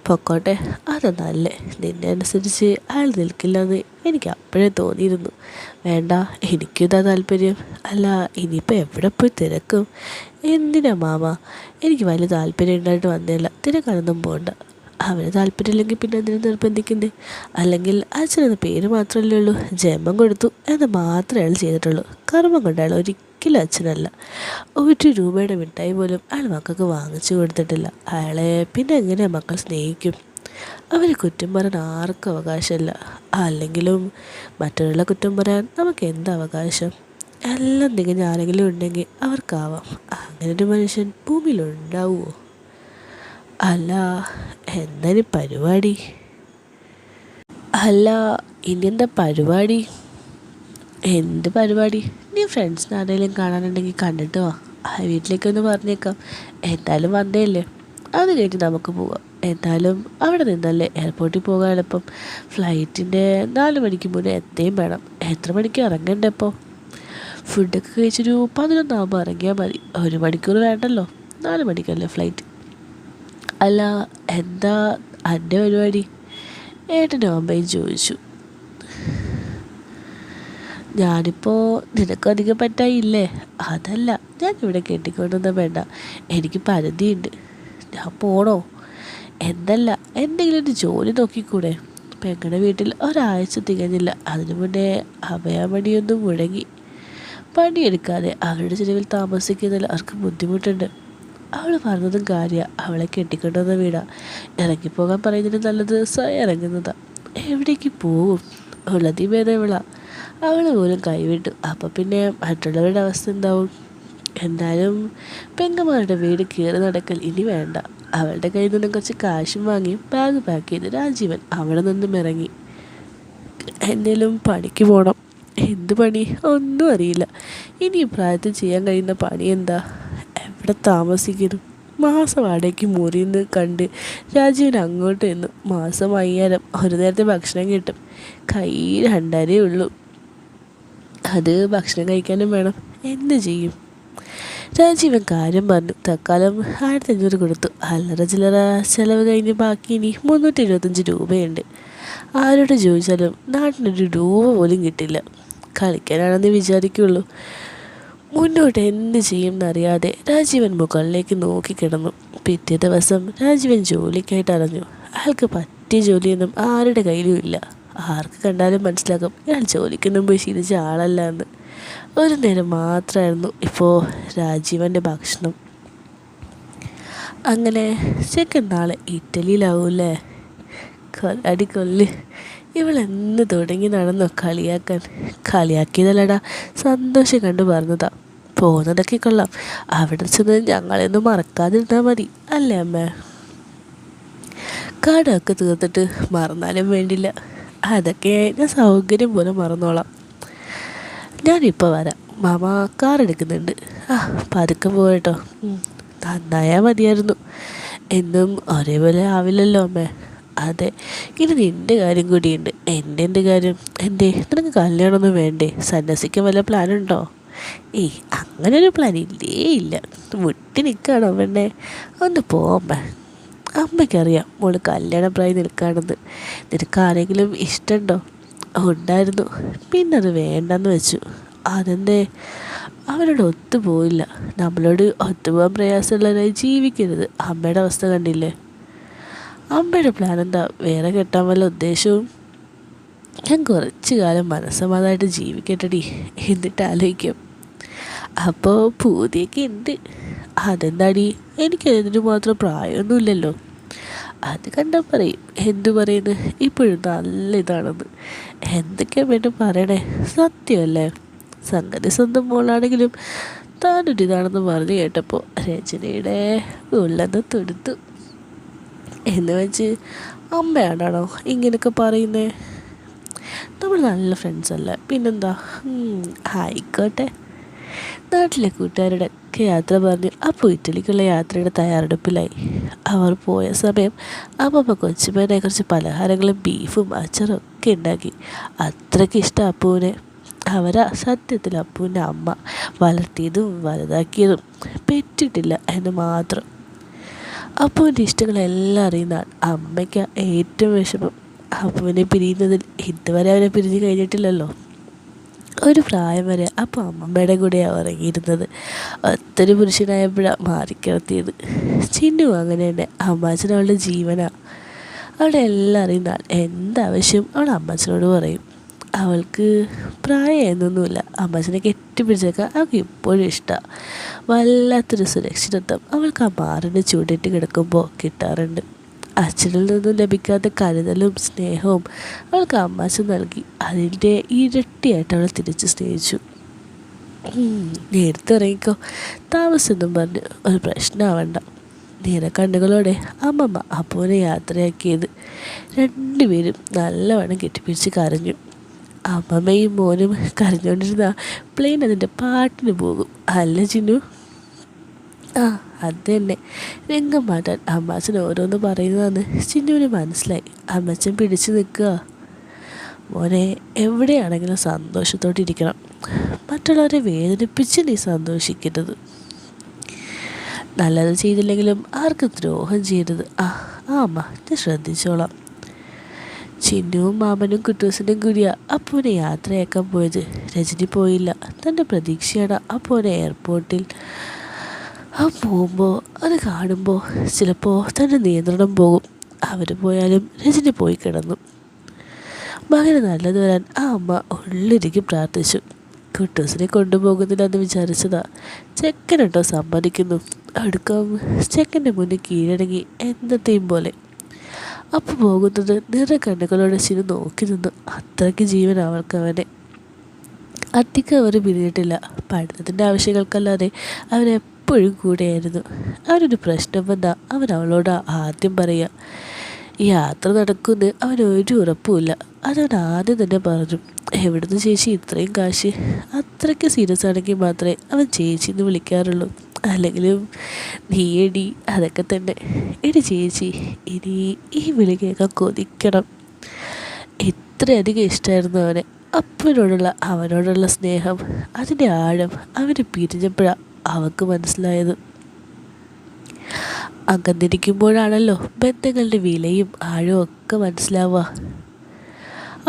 പൊക്കോട്ടെ, അതെന്നല്ലേ. നിന്നെ അനുസരിച്ച് അയാൾ നിൽക്കില്ലെന്ന് എനിക്ക് അപ്പോഴേ തോന്നിയിരുന്നു. വേണ്ട, എനിക്കിതാ താല്പര്യം. അല്ല, ഇനിയിപ്പോൾ എവിടെ പോയി തിരക്കും? എന്തിനാ മാമ? എനിക്ക് വലിയ താല്പര്യം ഉണ്ടായിട്ട് വന്നതല്ല. തിരക്കാനൊന്നും പോകണ്ട. അവന് താല്പര്യമില്ലെങ്കിൽ പിന്നെ എന്തിനു നിർബന്ധിക്കണ്ടേ? അല്ലെങ്കിൽ അച്ഛനെന്ന പേര് മാത്രമല്ലേ ഉള്ളൂ. ജന്മം കൊടുത്തു എന്ന് മാത്രമേ അയാൾ ചെയ്തിട്ടുള്ളൂ. കർമ്മം കൊണ്ട് അയാൾ ഒരിക്കലും അച്ഛനല്ല. 1 രൂപയുടെ മിഠായി പോലും അയാൾ മക്കൾക്ക് വാങ്ങിച്ചു കൊടുത്തിട്ടില്ല. അയാളെ പിന്നെ എങ്ങനെയാണ് മക്കൾ സ്നേഹിക്കും? അവരെ കുറ്റം പറയാൻ ആർക്കും അവകാശമില്ല. അല്ലെങ്കിലും മറ്റുള്ള കുറ്റം പറയാൻ നമുക്ക് എന്ത് അവകാശം? എല്ലാം തികഞ്ഞ ആരെങ്കിലും ഉണ്ടെങ്കിൽ അവർക്കാവാം. അങ്ങനൊരു മനുഷ്യൻ ഭൂമിയിലുണ്ടാവുമോ? അല്ല, എന്താണ് പരിപാടി? അല്ല, ഇനിയെന്താ പരിപാടി? എന്ത് പരിപാടി? നീ ഫ്രണ്ട്സിനെ ആരെങ്കിലും കാണാനുണ്ടെങ്കിൽ കണ്ടിട്ട് വാ. വീട്ടിലേക്കൊന്ന് പറഞ്ഞേക്കാം. എന്തായാലും വന്നേല്ലേ, അത് കഴിഞ്ഞ് നമുക്ക് പോകാം. എന്തായാലും അവിടെ നിന്നല്ലേ എയർപോർട്ടിൽ പോകാൻ എളുപ്പം. ഫ്ലൈറ്റിൻ്റെ 4 മണിക്ക് മുന്നേ എത്തുകയും വേണം. എത്ര മണിക്ക് ഇറങ്ങണ്ടേ? ഇപ്പോൾ ഫുഡൊക്കെ കഴിച്ചൊരു 11 ആകുമ്പോൾ ഇറങ്ങിയാൽ മതി. 1 മണിക്കൂർ വേണ്ടല്ലോ, 4 മണിക്കല്ലേ ഫ്ലൈറ്റ്. അല്ല, എന്താ എൻ്റെ പരിപാടി? ഏട്ടനും അമ്മയും ചോദിച്ചു. ഞാനിപ്പോൾ നിനക്കധികം പറ്റായില്ലേ? അതല്ല, ഞാനിവിടെ കെട്ടിക്കൊണ്ടൊന്നും വേണ്ട. എനിക്ക് പരിധിയുണ്ട്. ഞാൻ പോണോ? എന്തല്ല, എന്തെങ്കിലും ഒരു ജോലി നോക്കിക്കൂടെ? പെങ്ങളുടെ വീട്ടിൽ ഒരാഴ്ച തികഞ്ഞില്ല. അതിനു മുന്നേ അഭയമണിയൊന്നും മുഴങ്ങി. പണിയെടുക്കാതെ അവരുടെ ചിലവിൽ താമസിക്കുന്നതിൽ അവർക്ക് ബുദ്ധിമുട്ടുണ്ട്. അവൾ പറഞ്ഞതും കാര്യമാണ്. അവളെ കെട്ടിക്കൊണ്ടുവന്ന വീടാ. ഇറങ്ങിപ്പോകാൻ പറയുന്നതിന് നല്ലത് സ്വയം ഇറങ്ങുന്നതാണ്. എവിടേക്ക് പോകും? ഉള്ളതി ഭേദം ഇവളാ. അവൾ പോലും കൈവിട്ടു. അപ്പം പിന്നെ മറ്റുള്ളവരുടെ അവസ്ഥ എന്താവും? എന്തായാലും പെങ്ങന്മാരുടെ വീട് കയറി നടക്കൽ ഇനി വേണ്ട. അവളുടെ കയ്യിൽ നിന്നും കുറച്ച് കാശും വാങ്ങി ബാഗ് പാക്ക് ചെയ്ത് രാജീവൻ അവിടെ നിന്നും ഇറങ്ങി. എന്നേലും പണിക്ക് പോകണം. എന്ത് പണി? ഒന്നും അറിയില്ല. ഇനി ഈ പ്രായത്തിൽ ചെയ്യാൻ കഴിയുന്ന പണി എന്താ? എവിടെ താമസിക്കുന്നു? മാസം വാടകയ്ക്ക് മുറിയുന്ന കണ്ട് രാജീവൻ അങ്ങോട്ട് ചെന്നു. മാസം 5000, ഒരു നേരത്തെ ഭക്ഷണം കിട്ടും. കയ്യിൽ 2.5 ഉള്ളൂ. അത് ഭക്ഷണം കഴിക്കാനും വേണം. എന്ത് ചെയ്യും? രാജീവൻ കാര്യം പറഞ്ഞു. തൽക്കാലം 1500 കൊടുത്തു. അല്ലറ ചില്ലറ ചിലവ് കഴിഞ്ഞ് ബാക്കി ഇനി 325 രൂപയുണ്ട്. ആരോട് ചോദിച്ചാലും നാട്ടിനൊരു രൂപ പോലും കിട്ടില്ല. കളിക്കാനാണെന്ന് വിചാരിക്കുള്ളൂ. മുന്നോട്ട് എന്ത് ചെയ്യുമെന്നറിയാതെ രാജീവൻ മുകളിലേക്ക് നോക്കിക്കിടന്നു. പിറ്റേ ദിവസം രാജീവൻ ജോലിക്കായിട്ട് അറിഞ്ഞു. അയാൾക്ക് പറ്റിയ ജോലിയൊന്നും ആരുടെ കയ്യിലും ഇല്ല. ആർക്ക് കണ്ടാലും മനസ്സിലാക്കും ഇയാൾ ജോലിക്കൊന്നും പോയി ശീലിച്ച ആളല്ല എന്ന്. ഒരു നേരം മാത്രമായിരുന്നു ഇപ്പോൾ രാജീവൻ്റെ ഭക്ഷണം. അങ്ങനെ ചെക്കൻ നാളെ ഇറ്റലിയിലാവൂല്ലേ? കൊല്ല്. ഇവളെന്ന് തുടങ്ങി നടന്നോ കളിയാക്കാൻ? കളിയാക്കിയതല്ലടാ, സന്തോഷം കണ്ടു പറഞ്ഞതാ. പോകുന്നതൊക്കെ കൊള്ളാം. അവിടെ ചെന്ന് ഞങ്ങളെയൊന്നും മറക്കാതിരുന്നാൽ മതി, അല്ലേ അമ്മ? കടമൊക്കെ തീർത്തിട്ട് മറന്നാലും വേണ്ടില്ല. അതൊക്കെ ഞാൻ സൗകര്യം പോലെ മറന്നോളാം. ഞാനിപ്പോൾ വരാം. മാമ കാർ എടുക്കുന്നുണ്ട്. പതുക്കെ പോകട്ടോ. നന്നായാൽ മതിയായിരുന്നു. എന്നും ഒരേപോലെ ആവില്ലല്ലോ അമ്മേ. അതെ, ഇനി നിൻ്റെ കാര്യം കൂടിയുണ്ട്. എൻ്റെ കാര്യം എന്തേ? നിനക്ക് കല്യാണമൊന്നും വേണ്ടേ? സന്യസിക്കാൻ വല്ല പ്ലാനുണ്ടോ? അങ്ങനൊരു പ്ലാൻ ഇല്ലേ ഇല്ല. മുട്ടി നിൽക്കുകയാണോ പെണ്ണെ? ഒന്ന് പോമ്മേ. അമ്മയ്ക്കറിയാം മോള് കല്യാണപ്രായം നിൽക്കുകയാണെന്ന്. നിനക്ക് ആരെങ്കിലും ഇഷ്ടമുണ്ടോ? ഉണ്ടായിരുന്നു, പിന്നെ അത് വേണ്ടെന്ന് വെച്ചു. അതെന്തേ? അവരോട് ഒത്തുപോയില്ല. നമ്മളോട് ഒത്തുപോകാൻ പ്രയാസമുള്ളവരായി ജീവിക്കരുത്. അമ്മയുടെ അവസ്ഥ കണ്ടില്ലേ? അമ്മയുടെ പ്ലാൻ എന്താ? വേറെ കെട്ടാൻ വല്ല ഉദ്ദേശവും? ഞാൻ കുറച്ച് കാലം മനസ്സമാധാനമായിട്ട് ജീവിക്കട്ടെടി, എന്നിട്ട് ആലോചിക്കാം. അപ്പോൾ പൂതിയൊക്കെ ഉണ്ട്. അതെന്താടി? എനിക്കതിന് മാത്രം പ്രായമൊന്നുമില്ലല്ലോ. അത് കണ്ടാൽ പറയും. എന്തു പറയുന്നു? ഇപ്പോഴും നല്ല ഇതാണെന്ന്. എന്തൊക്കെയാണ് വേണ്ട പറയണേ? സത്യമല്ലേ? സംഗതി സ്വന്തം മോളാണെങ്കിലും താനൊരിതാണെന്ന് പറഞ്ഞു കേട്ടപ്പോൾ രചനയുടെ ഉള്ളെന്ന് തൊടുത്തു. എന്ന് വെച്ച് അമ്മയാണോ ഇങ്ങനെയൊക്കെ പറയുന്നേ? നമ്മൾ നല്ല ഫ്രണ്ട്സ് അല്ലേ, പിന്നെന്താ? ആയിക്കോട്ടെ. നാട്ടിലെ കൂട്ടുകാരുടെ ഒക്കെ യാത്ര പറഞ്ഞു. അപ്പോൾ ഇറ്റലിക്കുള്ള യാത്രയുടെ തയ്യാറെടുപ്പിലായി. അവർ പോയ സമയം അമ്മമ്മ കൊച്ചുമേനെ കുറച്ച് പലഹാരങ്ങളും ബീഫും അച്ചാറും ഒക്കെ ഉണ്ടാക്കി. അത്രയ്ക്ക് ഇഷ്ടം അപ്പുവിനെ. അവരാ സത്യത്തിൽ അപ്പുവിൻ്റെ അമ്മ. വളർത്തിയതും വലുതാക്കിയതും പെറ്റിട്ടില്ല എന്ന് മാത്രം. അപ്പുവിൻ്റെ ഇഷ്ടങ്ങളെല്ലാം അറിയുന്ന അമ്മയ്ക്ക് ഏറ്റവും വിഷമം. അപ്പുവിനെ പിരിയുന്നതിൽ ഇതുവരെ അവനെ പിരിഞ്ഞ് കഴിഞ്ഞിട്ടില്ലല്ലോ. ഒരു പ്രായം വരെ അപ്പോൾ അമ്മമ്മയുടെ കൂടെയാണ് ഉറങ്ങിയിരുന്നത്. ഒത്തൊരു പുരുഷനായപ്പോഴാണ് മാറിക്കിടത്തിയത്. ചിന്നു അങ്ങനെ തന്നെ. അമ്മാച്ചൻ അവളുടെ ജീവനാണ്. അവളെ എല്ലാം അറിയുന്നാൽ എന്താവശ്യം അവൾ അമ്മാച്ചനോട് പറയും. അവൾക്ക് പ്രായം എന്നൊന്നുമില്ല. അമ്മാച്ചനെ കെട്ടിപ്പിടിച്ചേക്കാൻ അവൾക്ക് ഇപ്പോഴും ഇഷ്ടമാണ്. വല്ലാത്തൊരു സുരക്ഷിതത്വം അവൾക്ക് ആ മാറിന് ചൂടിട്ട് കിടക്കുമ്പോൾ കിട്ടാറുണ്ട്. അച്ഛനിൽ നിന്നും ലഭിക്കാത്ത കരുതലും സ്നേഹവും അവൾക്ക് അമ്മാച്ചൻ നൽകി. അതിൻ്റെ ഇരട്ടിയായിട്ട് അവൾ തിരിച്ച് സ്നേഹിച്ചു. നേരത്തെ ഇറങ്ങിക്കോ, താമസമൊന്നും പറഞ്ഞ് ഒരു പ്രശ്നമാവണ്ട. നേരെ കണ്ണുകളോടെ അമ്മമ്മ അപ്പുവിനെ യാത്രയാക്കിയത്. രണ്ടുപേരും നല്ലവണ്ണം കെട്ടിപ്പിടിച്ച് കരഞ്ഞു. അമ്മമ്മയും മോനും കരഞ്ഞുകൊണ്ടിരുന്ന പ്ലെയിൻ അതിൻ്റെ പാട്ടിന് പോകും. അല്ല ചിന്നു? അത് തന്നെ. രംഗം മാറ്റാൻ അമ്മാച്ചൻ ഓരോന്ന് പറയുന്നതെന്ന് ചിന്നുവിന് മനസ്സിലായി. അമ്മച്ചൻ പിടിച്ചു നിൽക്കുക. മോനെ, എവിടെയാണെങ്കിലും സന്തോഷത്തോടെ ഇരിക്കണം. മറ്റുള്ളവരെ വേദനിപ്പിച്ച് നീ സന്തോഷിക്കരുത്. നല്ലത് ചെയ്തില്ലെങ്കിലും ആർക്കും ദ്രോഹം ചെയ്യരുത്. അമ്മ, ഞാൻ ശ്രദ്ധിച്ചോളാം. ചിന്നുവും മാമനും കുട്ടൂസിനും കൂടിയാണ് അപ്പുവിനെ യാത്രയാക്കാൻ പോയത്. രജനി പോയില്ല. തൻ്റെ പ്രതീക്ഷയാണ് അപ്പുവിനെ എയർപോർട്ടിൽ പോകുമ്പോൾ അത് കാണുമ്പോൾ ചിലപ്പോൾ തൻ്റെ നിയന്ത്രണം പോകും. അവർ പോയാലും രജനി പോയി കിടന്നു. മകന് നല്ലത് വരാൻ ആ അമ്മ ഉള്ളിരിക്കും പ്രാർത്ഥിച്ചു. കുട്ടൂസിനെ കൊണ്ടുപോകുന്നില്ലെന്ന് വിചാരിച്ചതാ. ചെക്കനുണ്ടോ സമ്മതിക്കുന്നു. അടുക്കം ചെക്കൻ്റെ മുന്നിൽ കീഴടങ്ങി എന്നത്തെയും പോലെ. അപ്പോൾ പോകുന്നത് നിറ കണ്ണുകളോടെ ചിരി നോക്കി നിന്നു. അത്രയ്ക്ക് ജീവൻ അവൾക്ക് അവനെ. അധികം അവർ പിരിഞ്ഞിട്ടില്ല. പഠനത്തിൻ്റെ ആവശ്യങ്ങൾക്കല്ലാതെ അവരെപ്പോഴും കൂടെയായിരുന്നു. അവനൊരു പ്രശ്നം വന്നാൽ അവൻ അവളോട് ആദ്യം പറയുക. യാത്ര നടക്കുമെന്ന് അവനൊരു ഉറപ്പുമില്ല. അതവൻ ആദ്യം തന്നെ പറഞ്ഞു. എവിടുന്ന് ചേച്ചി ഇത്രയും കാശ്? അത്രയ്ക്ക് സീരിയസ് ആണെങ്കിൽ മാത്രമേ അവൻ ചേച്ചി എന്ന് വിളിക്കാറുള്ളൂ. അല്ലെങ്കിലും നീയടി, അതൊക്കെ തന്നെ. എടി ചേച്ചി, ഇനി ഈ വിളി കേൾക്കാൻ കൊതിക്കണം. ഇത്രയധികം ഇഷ്ടമായിരുന്നു അവനെ. അവനോടുള്ള സ്നേഹം, അതിൻ്റെ ആഴം അവന് പിരിഞ്ഞപ്പോഴാണ് അവൾക്ക് മനസ്സിലായത്. അകന്നിരിക്കുമ്പോഴാണല്ലോ ബന്ധങ്ങളുടെ വിലയും ആഴവും ഒക്കെ മനസ്സിലാവുക.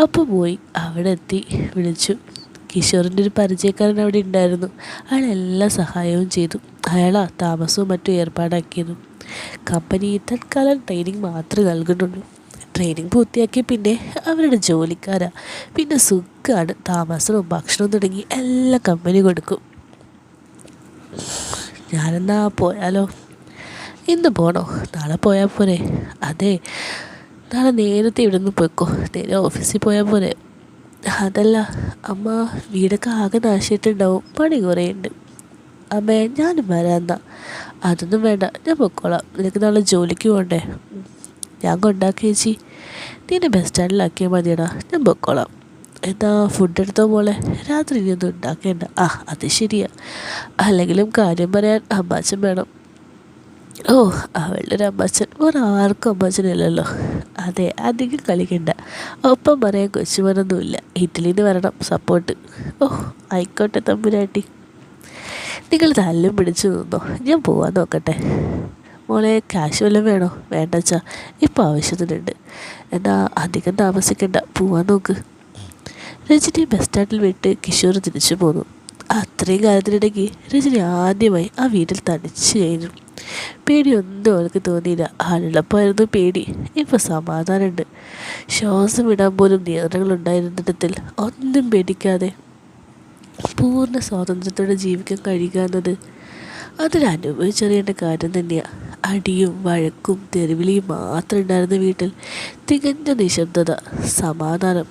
അപ്പോൾ പോയി അവിടെ എത്തി വിളിച്ചു. കിഷോറിൻ്റെ ഒരു പരിചയക്കാരൻ അവിടെ ഉണ്ടായിരുന്നു. അയാൾ എല്ലാ സഹായവും ചെയ്തു. അയാളാ താമസവും മറ്റും ഏർപ്പാടാക്കിയതും. കമ്പനി തൽക്കാലം ട്രെയിനിങ് മാത്രമേ നൽകുന്നുള്ളൂ. ട്രെയിനിങ് പൂർത്തിയാക്കി പിന്നെ അവരുടെ ജോലിക്കാരാ. പിന്നെ സുഖമാണ്. താമസവും ഭക്ഷണവും തുടങ്ങി എല്ലാ കമ്പനി കൊടുക്കും. ഞാനെന്നാ പോയാലോ? ഇന്ന് പോകണോ? നാളെ പോയാൽ പോരെ? അതെ, നാളെ നേരത്തെ ഇവിടെ നിന്ന് പോയിക്കോ. നേരെ ഓഫീസിൽ പോയാൽ പോരെ? അതല്ല അമ്മ, വീടൊക്കെ ആകെ നാശിച്ചിട്ടുണ്ടാവും. പണി കുറേ ഉണ്ട്. അമ്മേ, ഞാനും വരാമെന്നാ. അതൊന്നും വേണ്ട, ഞാൻ പൊയ്ക്കോളാം. നിനക്ക് നാളെ ജോലിക്ക് പോകണ്ടേ? ഞാൻ കൊണ്ടാക്കി ചേച്ചി. നീ എന്നെ ബസ് സ്റ്റാൻഡിലാക്കിയാൽ മതിയടാ. ഞാൻ പൊയ്ക്കോളാം. എന്താ ഫുഡ് എടുത്തോ മോളെ? രാത്രി ഇനി ഒന്നും ഉണ്ടാക്കേണ്ട. അത് ശരിയാ. അല്ലെങ്കിലും കാര്യം പറയാൻ അമ്മാച്ചൻ വേണം. ഓ, അവളുടെ ഒരു അമ്മാച്ചൻ. ഒരാർക്കും അമ്മാച്ചനില്ലല്ലോ. അതെ, അധികം കളിക്കണ്ട. ഒപ്പം പറയാൻ കൊച്ചുമനൊന്നുമില്ല. ഇറ്റലിയിൽ നിന്ന് വരണം സപ്പോർട്ട്. ആയിക്കോട്ടെ തമ്പുരാട്ടി. നിങ്ങൾ തല്ലും പിടിച്ചു നിന്നോ, ഞാൻ പോവാൻ നോക്കട്ടെ. മോളെ, ക്യാഷ് വല്ലതും വേണോ? വേണ്ടച്ചാ, ഇപ്പോൾ ആവശ്യത്തിനുണ്ട്. എന്നാൽ അധികം താമസിക്കണ്ട, പോവാൻ നോക്ക്. രജനി ബസ് സ്റ്റാൻഡിൽ വിട്ട് കിഷോർ തിരിച്ചു പോന്നു. അത്രയും കാലത്തിനിടയ്ക്ക് രജനി ആദ്യമായി ആ വീട്ടിൽ തനിച്ച് കഴിഞ്ഞു. പേടിയൊന്നും അവൾക്ക് തോന്നിയില്ല. ആളുള്ളപ്പായിരുന്നു പേടി. ഇപ്പോൾ സമാധാനമുണ്ട്. ശ്വാസം വിടാൻ പോലും നിയന്ത്രണങ്ങളുണ്ടായിരുന്നിടത്തിൽ ഒന്നും പേടിക്കാതെ പൂർണ്ണ സ്വാതന്ത്ര്യത്തോടെ ജീവിക്കാൻ കഴിയുക എന്നത് അതിലനുഭവിച്ചറിയേണ്ട കാര്യം തന്നെയാണ്. അടിയും വഴക്കും തെരുവിളിയും മാത്രം ഉണ്ടായിരുന്ന വീട്ടിൽ തികഞ്ഞ നിശബ്ദത, സമാധാനം.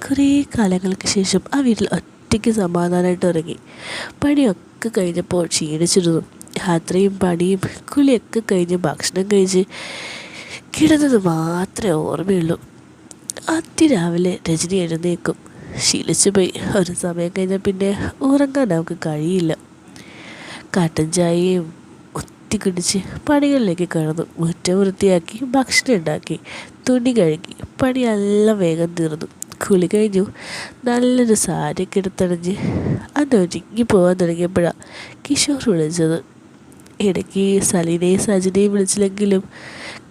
കുറേ കാലങ്ങൾക്ക് ശേഷം ആ വീട്ടിൽ ഒറ്റയ്ക്ക് സമാധാനമായിട്ട് ഇറങ്ങി. പണിയൊക്കെ കഴിഞ്ഞപ്പോൾ ക്ഷീണിച്ചിരുന്നു. യാത്രയും പണിയും കുളിയൊക്കെ കഴിഞ്ഞ് ഭക്ഷണം കഴിച്ച് കിടന്നത് മാത്രമേ ഓർമ്മയുള്ളൂ. അതിരാവിലെ രജനി എഴുന്നേക്കും. ശീലിച്ചു പോയി. ഒരു സമയം കഴിഞ്ഞാൽ പിന്നെ ഉറങ്ങാൻ നമുക്ക് കഴിയില്ല. കട്ടൻ ചായയും ഒത്തി കുടിച്ച് പണികളിലേക്ക് കടന്നു. മുറ്റം വൃത്തിയാക്കി, ഭക്ഷണം ഉണ്ടാക്കി, തുണി കഴുകി, പണിയെല്ലാം വേഗം തീർന്നു. കുളി കഴിഞ്ഞു. നല്ലൊരു സാരിയൊക്കെ എടുത്തണിഞ്ഞ് അന്ന് ഒരുങ്ങി പോകാൻ തുടങ്ങിയപ്പോഴാണ് കിഷോർ വിളിച്ചത്. ഇടയ്ക്ക് സലീനയും സജിനയും വിളിച്ചില്ലെങ്കിലും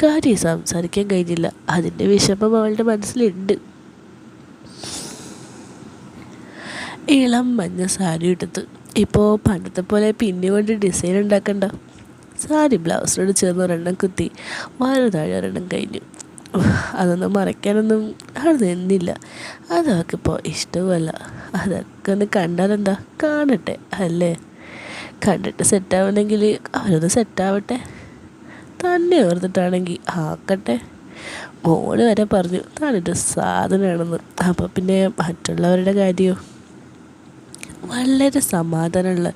കാര്യം സംസാരിക്കാൻ കഴിഞ്ഞില്ല. അതിൻ്റെ വിഷമം അവളുടെ മനസ്സിലുണ്ട്. ഇളം മഞ്ഞ സാരി എടുത്ത് ഇപ്പോൾ പണ്ടത്തെ പോലെ പിന്നെ കൊണ്ട് ഡിസൈൻ ഉണ്ടാക്കണ്ട. സാരി ബ്ലൗസിനോട് ചേർന്ന് ഒരെണ്ണം കുത്തി താഴെ ഒരെണ്ണം കഴിഞ്ഞു. അതൊന്നും മറയ്ക്കാനൊന്നും അവൾ നിന്നില്ല. അതവൾക്കിപ്പോൾ ഇഷ്ടവുമല്ല. അതൊക്കെ ഒന്ന് കണ്ടാലെന്താ, കാണട്ടെ അല്ലേ. കണ്ടിട്ട് സെറ്റാവണമെങ്കിൽ അവരൊന്ന് സെറ്റാവട്ടെ. തന്നെ ഓർത്തിട്ടാണെങ്കിൽ ആക്കട്ടെ. മോള് വരെ പറഞ്ഞു താനൊരു സാധനമാണെന്ന്. അപ്പോൾ പിന്നെ മറ്റുള്ളവരുടെ കാര്യമോ. വളരെ സമാധാനമുള്ള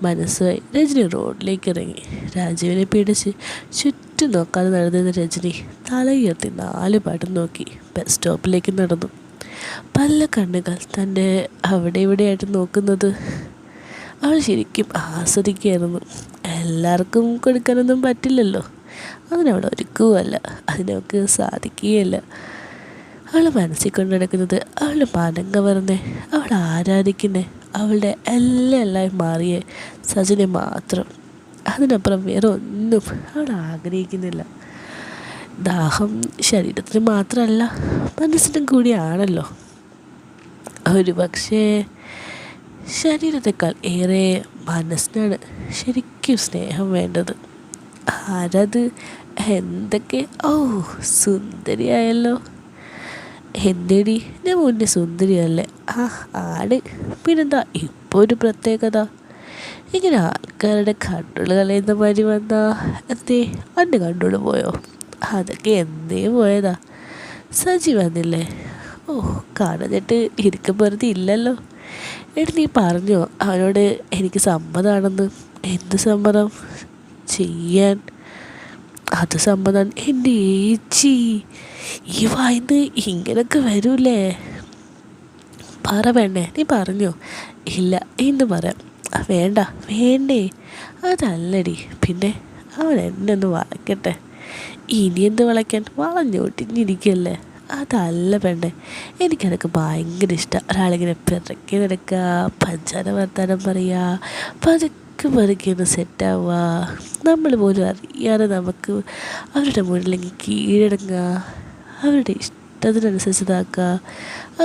മനസ്സുമായി രജനി റോഡിലേക്ക് ഇറങ്ങി. രാജീവിനെ പിടിച്ച് ചുറ്റും നോക്കാതെ നടന്നിരുന്ന രജനി തലയുയർത്തി 4 പാട്ടും നോക്കി ബസ് സ്റ്റോപ്പിലേക്ക് നടന്നു. പല കണ്ണുകൾ തൻ്റെ അവിടെ ഇവിടെയായിട്ട് നോക്കുന്നത് അവൾ ശരിക്കും ആസ്വദിക്കുകയായിരുന്നു. എല്ലാവർക്കും കൊടുക്കാനൊന്നും പറ്റില്ലല്ലോ. അതിനവൾ ഒരുക്കുകയല്ല, അതിനവൾക്ക് സാധിക്കുകയല്ല. അവൾ മനസ്സിൽ കൊണ്ട് നടക്കുന്നത് അവളുടെ മനം കവർന്നേ, അവൾ ആരാധിക്കുന്നേ, അവളുടെ എല്ലാം മാറിയേ സജിനെ മാത്രം. അതിനപ്പുറം വേറെ ഒന്നും അവൾ ആഗ്രഹിക്കുന്നില്ല. ദാഹം ശരീരത്തിന് മാത്രമല്ല മനസ്സിനും കൂടിയാണല്ലോ. ഒരു പക്ഷേ ശരീരത്തെക്കാൾ ഏറെ മനസ്സിനാണ് ശരിക്കും സ്നേഹം വേണ്ടത്. ആരത്? എന്തൊക്കെ? ഓ, സുന്ദരിയായല്ലോ. എന്തേടി, ഞാൻ മുന്നേ സുന്ദരിയല്ലേ? ആണ്. പിന്നെന്താ ഇപ്പോൾ ഒരു പ്രത്യേകത? ഇങ്ങനെ ആൾക്കാരുടെ കണ്ണുകൾ കളയുന്ന മാതിരി വന്നാ എന്തേ അൻ്റെ കണ്ണുകൾ പോയോ? അതൊക്കെ എന്തേ പോയതാ? സജി വന്നില്ലേ? ഓ, കാണഞ്ഞിട്ട് ഇരിക്കും വെറുതെ ഇല്ലല്ലോ. എടി, നീ പറഞ്ഞോ അവനോട് എനിക്ക് സമ്മതമാണെന്ന്? എന്ത് സമ്മതം ചെയ്യാൻ? അത് സമ്മതം. എൻ്റെ ഏച്ചി, ഈ വായിന്ന് ഇങ്ങനൊക്കെ വരൂലേ? പറ വേണ്ടേ, നീ പറഞ്ഞോ? ഇല്ല, ഇന്ന് പറയാം. വേണ്ട വേണ്ടേ? അതല്ലടി. പിന്നെ അവൻ എന്നെ ഒന്ന് വളയ്ക്കട്ടെ. ഇനി എന്ത് വളയ്ക്കാൻ? വളഞ്ഞോട്ടിഞ്ഞിരിക്കല്ലേ. അതല്ല വേണ്ടേ, എനിക്കതൊക്കെ ഭയങ്കര ഇഷ്ടമാണ്. ഒരാളിങ്ങനെ പിറക്കി നടക്കുക, പഞ്ചാര വർത്താനം പറയുക, പതുക്കെ പതുക്കെ ഒന്ന് സെറ്റാവുക, നമ്മൾ പോലും അറിയാതെ നമുക്ക് അവരുടെ മുന്നിലെങ്കിൽ കീഴടങ്ങുക, അവരുടെ ഇഷ്ടത്തിനനുസരിച്ചതാക്കുക.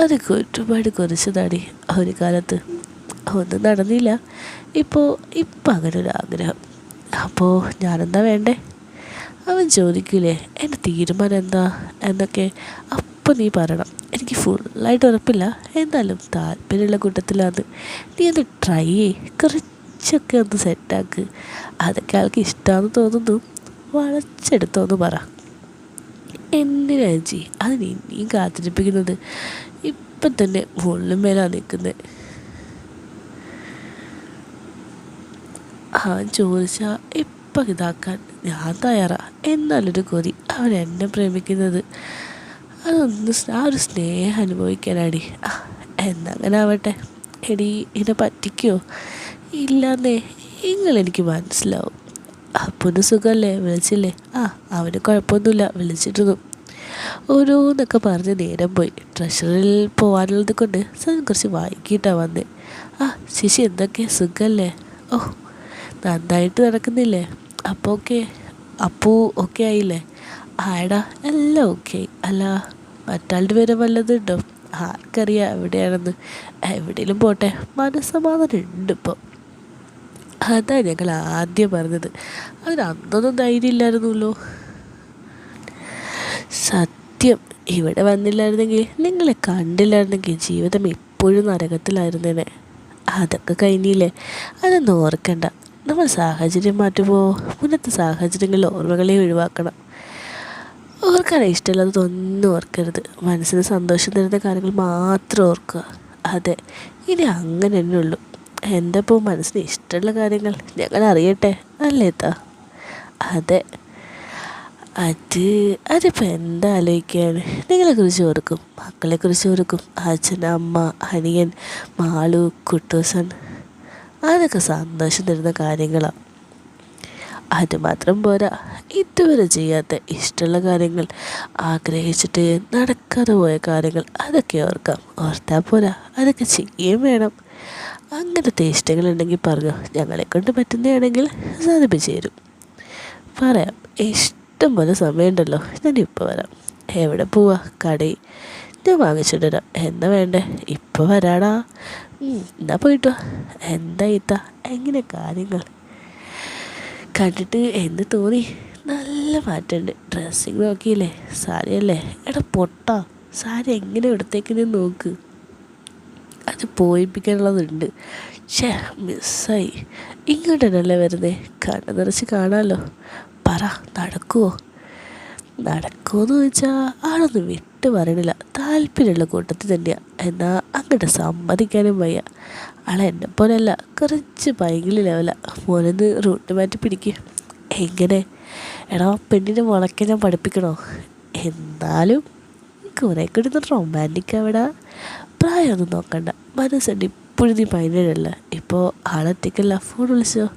അതൊക്കെ ഒരുപാട് കുറച്ചതാടി ഒരു കാലത്ത്. ഒന്നും നടന്നില്ല. ഇപ്പോൾ അങ്ങനെ ഒരു ആഗ്രഹം. അപ്പോൾ ഞാനെന്താ വേണ്ടേ? അവൻ ചോദിക്കൂലേ എൻ്റെ തീരുമാനം എന്താ എന്നൊക്കെ. അപ്പം നീ പറയണം. എനിക്ക് ഫുള്ളായിട്ട് ഉറപ്പില്ല, എന്നാലും താല്പര്യമുള്ള കൂട്ടത്തിലാണ്. നീ ഒന്ന് ട്രൈ ചെയ്യ്, കുറച്ചൊക്കെ ഒന്ന് സെറ്റാക്ക്. അതൊക്കെ ആൾക്ക് ഇഷ്ടമാണെന്ന് തോന്നുന്നു. വളച്ചെടുത്തോന്ന് പറ. എന്തിനാ ചേച്ചി അതിന് ഇനിയും കാത്തിരിപ്പിക്കുന്നത്? ഇപ്പം തന്നെ മുള്ളും മേലാണ് നിൽക്കുന്നത്. അവൻ ചോദിച്ചാൽ ഇപ്പം ഇതാക്കാൻ ഞാൻ തയ്യാറാ. എന്നാലൊരു കൊതി അവൻ എന്നെ പ്രേമിക്കുന്നത്. അതൊന്ന് ആ ഒരു സ്നേഹം അനുഭവിക്കാനാടി. എന്നങ്ങനെ ആവട്ടെ. എടി, എന്നെ പറ്റിക്കോ? ഇല്ലാന്നേ, നിങ്ങളെനിക്ക് മനസ്സിലാവും. അപ്പൊന്ന് സുഖമല്ലേ? വിളിച്ചില്ലേ? അവന് കുഴപ്പമൊന്നുമില്ല, വിളിച്ചിരുന്നു. ഓരോന്നൊക്കെ പറഞ്ഞ് നേരം പോയി. ട്രഷറിൽ പോകാനുള്ളത് കൊണ്ട് കുറച്ച് വൈകിട്ടാണ് വന്നേ. ചേച്ചി എന്തൊക്കെ സുഖമല്ലേ? ഓ, നന്നായിട്ട് നടക്കുന്നില്ലേ? അപ്പോൾ ഓക്കെ ആയില്ലേ? ആയടാ, എല്ലാം ഓക്കെ ആയി. അല്ല, മറ്റാളുടെ പേര് വല്ലതുണ്ടോ? ആർക്കറിയാം എവിടെയാണെന്ന്. എവിടെയെങ്കിലും പോട്ടെ, മനസ്സമാധാനം ഉണ്ട് ഇപ്പോൾ. അതാണ് ഞങ്ങൾ ആദ്യം പറഞ്ഞത്. അതിന് അന്നൊന്നും ധൈര്യം ഇല്ലായിരുന്നല്ലോ. സത്യം, ഇവിടെ വന്നില്ലായിരുന്നെങ്കിൽ, നിങ്ങളെ കണ്ടില്ലായിരുന്നെങ്കിൽ ജീവിതം ഇപ്പോഴും നരകത്തിലായിരുന്നേനെ. അതൊക്കെ കഴിഞ്ഞില്ലേ, അതൊന്നും ഓർക്കണ്ട. നമ്മൾ സാഹചര്യം മാറ്റുമ്പോൾ മുന്നത്തെ സാഹചര്യങ്ങളിൽ ഓർമ്മകളെ ഒഴിവാക്കണം. ഓർക്കാൻ ഇഷ്ടമില്ലാത്തതൊന്നും ഓർക്കരുത്. മനസ്സിന് സന്തോഷം തരുന്ന കാര്യങ്ങൾ മാത്രം ഓർക്കുക. അതെ, ഇനി അങ്ങനെ തന്നെ ഉള്ളൂ. എൻ്റെ ഇപ്പോൾ മനസ്സിന് ഇഷ്ടമുള്ള കാര്യങ്ങൾ ഞങ്ങൾ അറിയട്ടെ, അല്ലേ താ? അതെ, അതിപ്പോൾ എന്താ ആലോചിക്കുകയാണ്. നിങ്ങളെക്കുറിച്ച് ഓർക്കും, മക്കളെക്കുറിച്ച് ഓർക്കും, അച്ഛൻ, അമ്മ, അനിയൻ, മാളു, കുട്ടൂസൻ. അതൊക്കെ സന്തോഷം തരുന്ന കാര്യങ്ങളാണ്. അതുമാത്രം പോരാ, ഇതുവരെ ചെയ്യാത്ത ഇഷ്ടമുള്ള കാര്യങ്ങൾ, ആഗ്രഹിച്ചിട്ട് നടക്കാതെ പോയ കാര്യങ്ങൾ, അതൊക്കെ ഓർക്കാം. ഓർത്താൽ പോരാ, അതൊക്കെ ചെയ്യുകയും വേണം. അങ്ങനത്തെ ഇഷ്ടങ്ങളുണ്ടെങ്കിൽ പറഞ്ഞോ, ഞങ്ങളെക്കൊണ്ട് പറ്റുന്നതാണെങ്കിൽ സാധിപ്പിച്ചു തരും. പറയാം, ഇഷ്ടം പോലെ സമയമുണ്ടല്ലോ. ഞാനിപ്പോൾ വരാം. എവിടെ പോവാ? കടയിൽ. ഞാൻ വാങ്ങിച്ചിട്ട് വരാം. എന്നാ വേണ്ടേ? ഇപ്പോൾ വരാടാ. എന്നാ പോയിട്ടോ. എന്താ ഇത്ത, എങ്ങനെ കാര്യങ്ങൾ? കണ്ടിട്ട് എന്ത് തോന്നി? നല്ല മാറ്റമുണ്ട്. ഡ്രസ്സിങ് നോക്കിയില്ലേ? സാരിയല്ലേ? എടാ പൊട്ടാ, സാരി എങ്ങനെ എടുത്തേക്കെന്ന് നോക്ക്. അത് പോയിപ്പിക്കാനുള്ളതുണ്ട്. ഛേ, മിസ്സായി. ഇങ്ങോട്ട് തന്നെയല്ലേ വരുന്നേ? കണ്ണു നിറച്ച് കാണാമല്ലോ. പറ, നടക്കുമോ? നടക്കുമെന്ന് ചോദിച്ചാൽ ആളൊന്നും വിട്ട് പറയണില്ല. താല്പര്യമുള്ള കൂട്ടത്തിൽ തന്നെയാണ്. എന്നാൽ അങ്ങോട്ട് സമ്മതിക്കാനും വയ്യ. ആളെന്നെ പോലെയല്ല, കുറച്ച് ഭയങ്കര ലെവല. മോനെന്ന് റൂട്ട് മാറ്റി പിടിക്കുക. എങ്ങനെ? എടാ, പെണ്ണിനെ മുളയ്ക്കാൻ ഞാൻ പഠിപ്പിക്കണോ? എന്നാലും കുറേ കൂടി റൊമാൻറ്റിക് അവിടെ. പ്രായമൊന്നും നോക്കണ്ട, മനസ്സുണ്ട്. ഇപ്പോഴും നീ പൈനല്ല. ഇപ്പോൾ ആളൊറ്റയ്ക്കല്ല, ഫോൺ വിളിച്ചോ.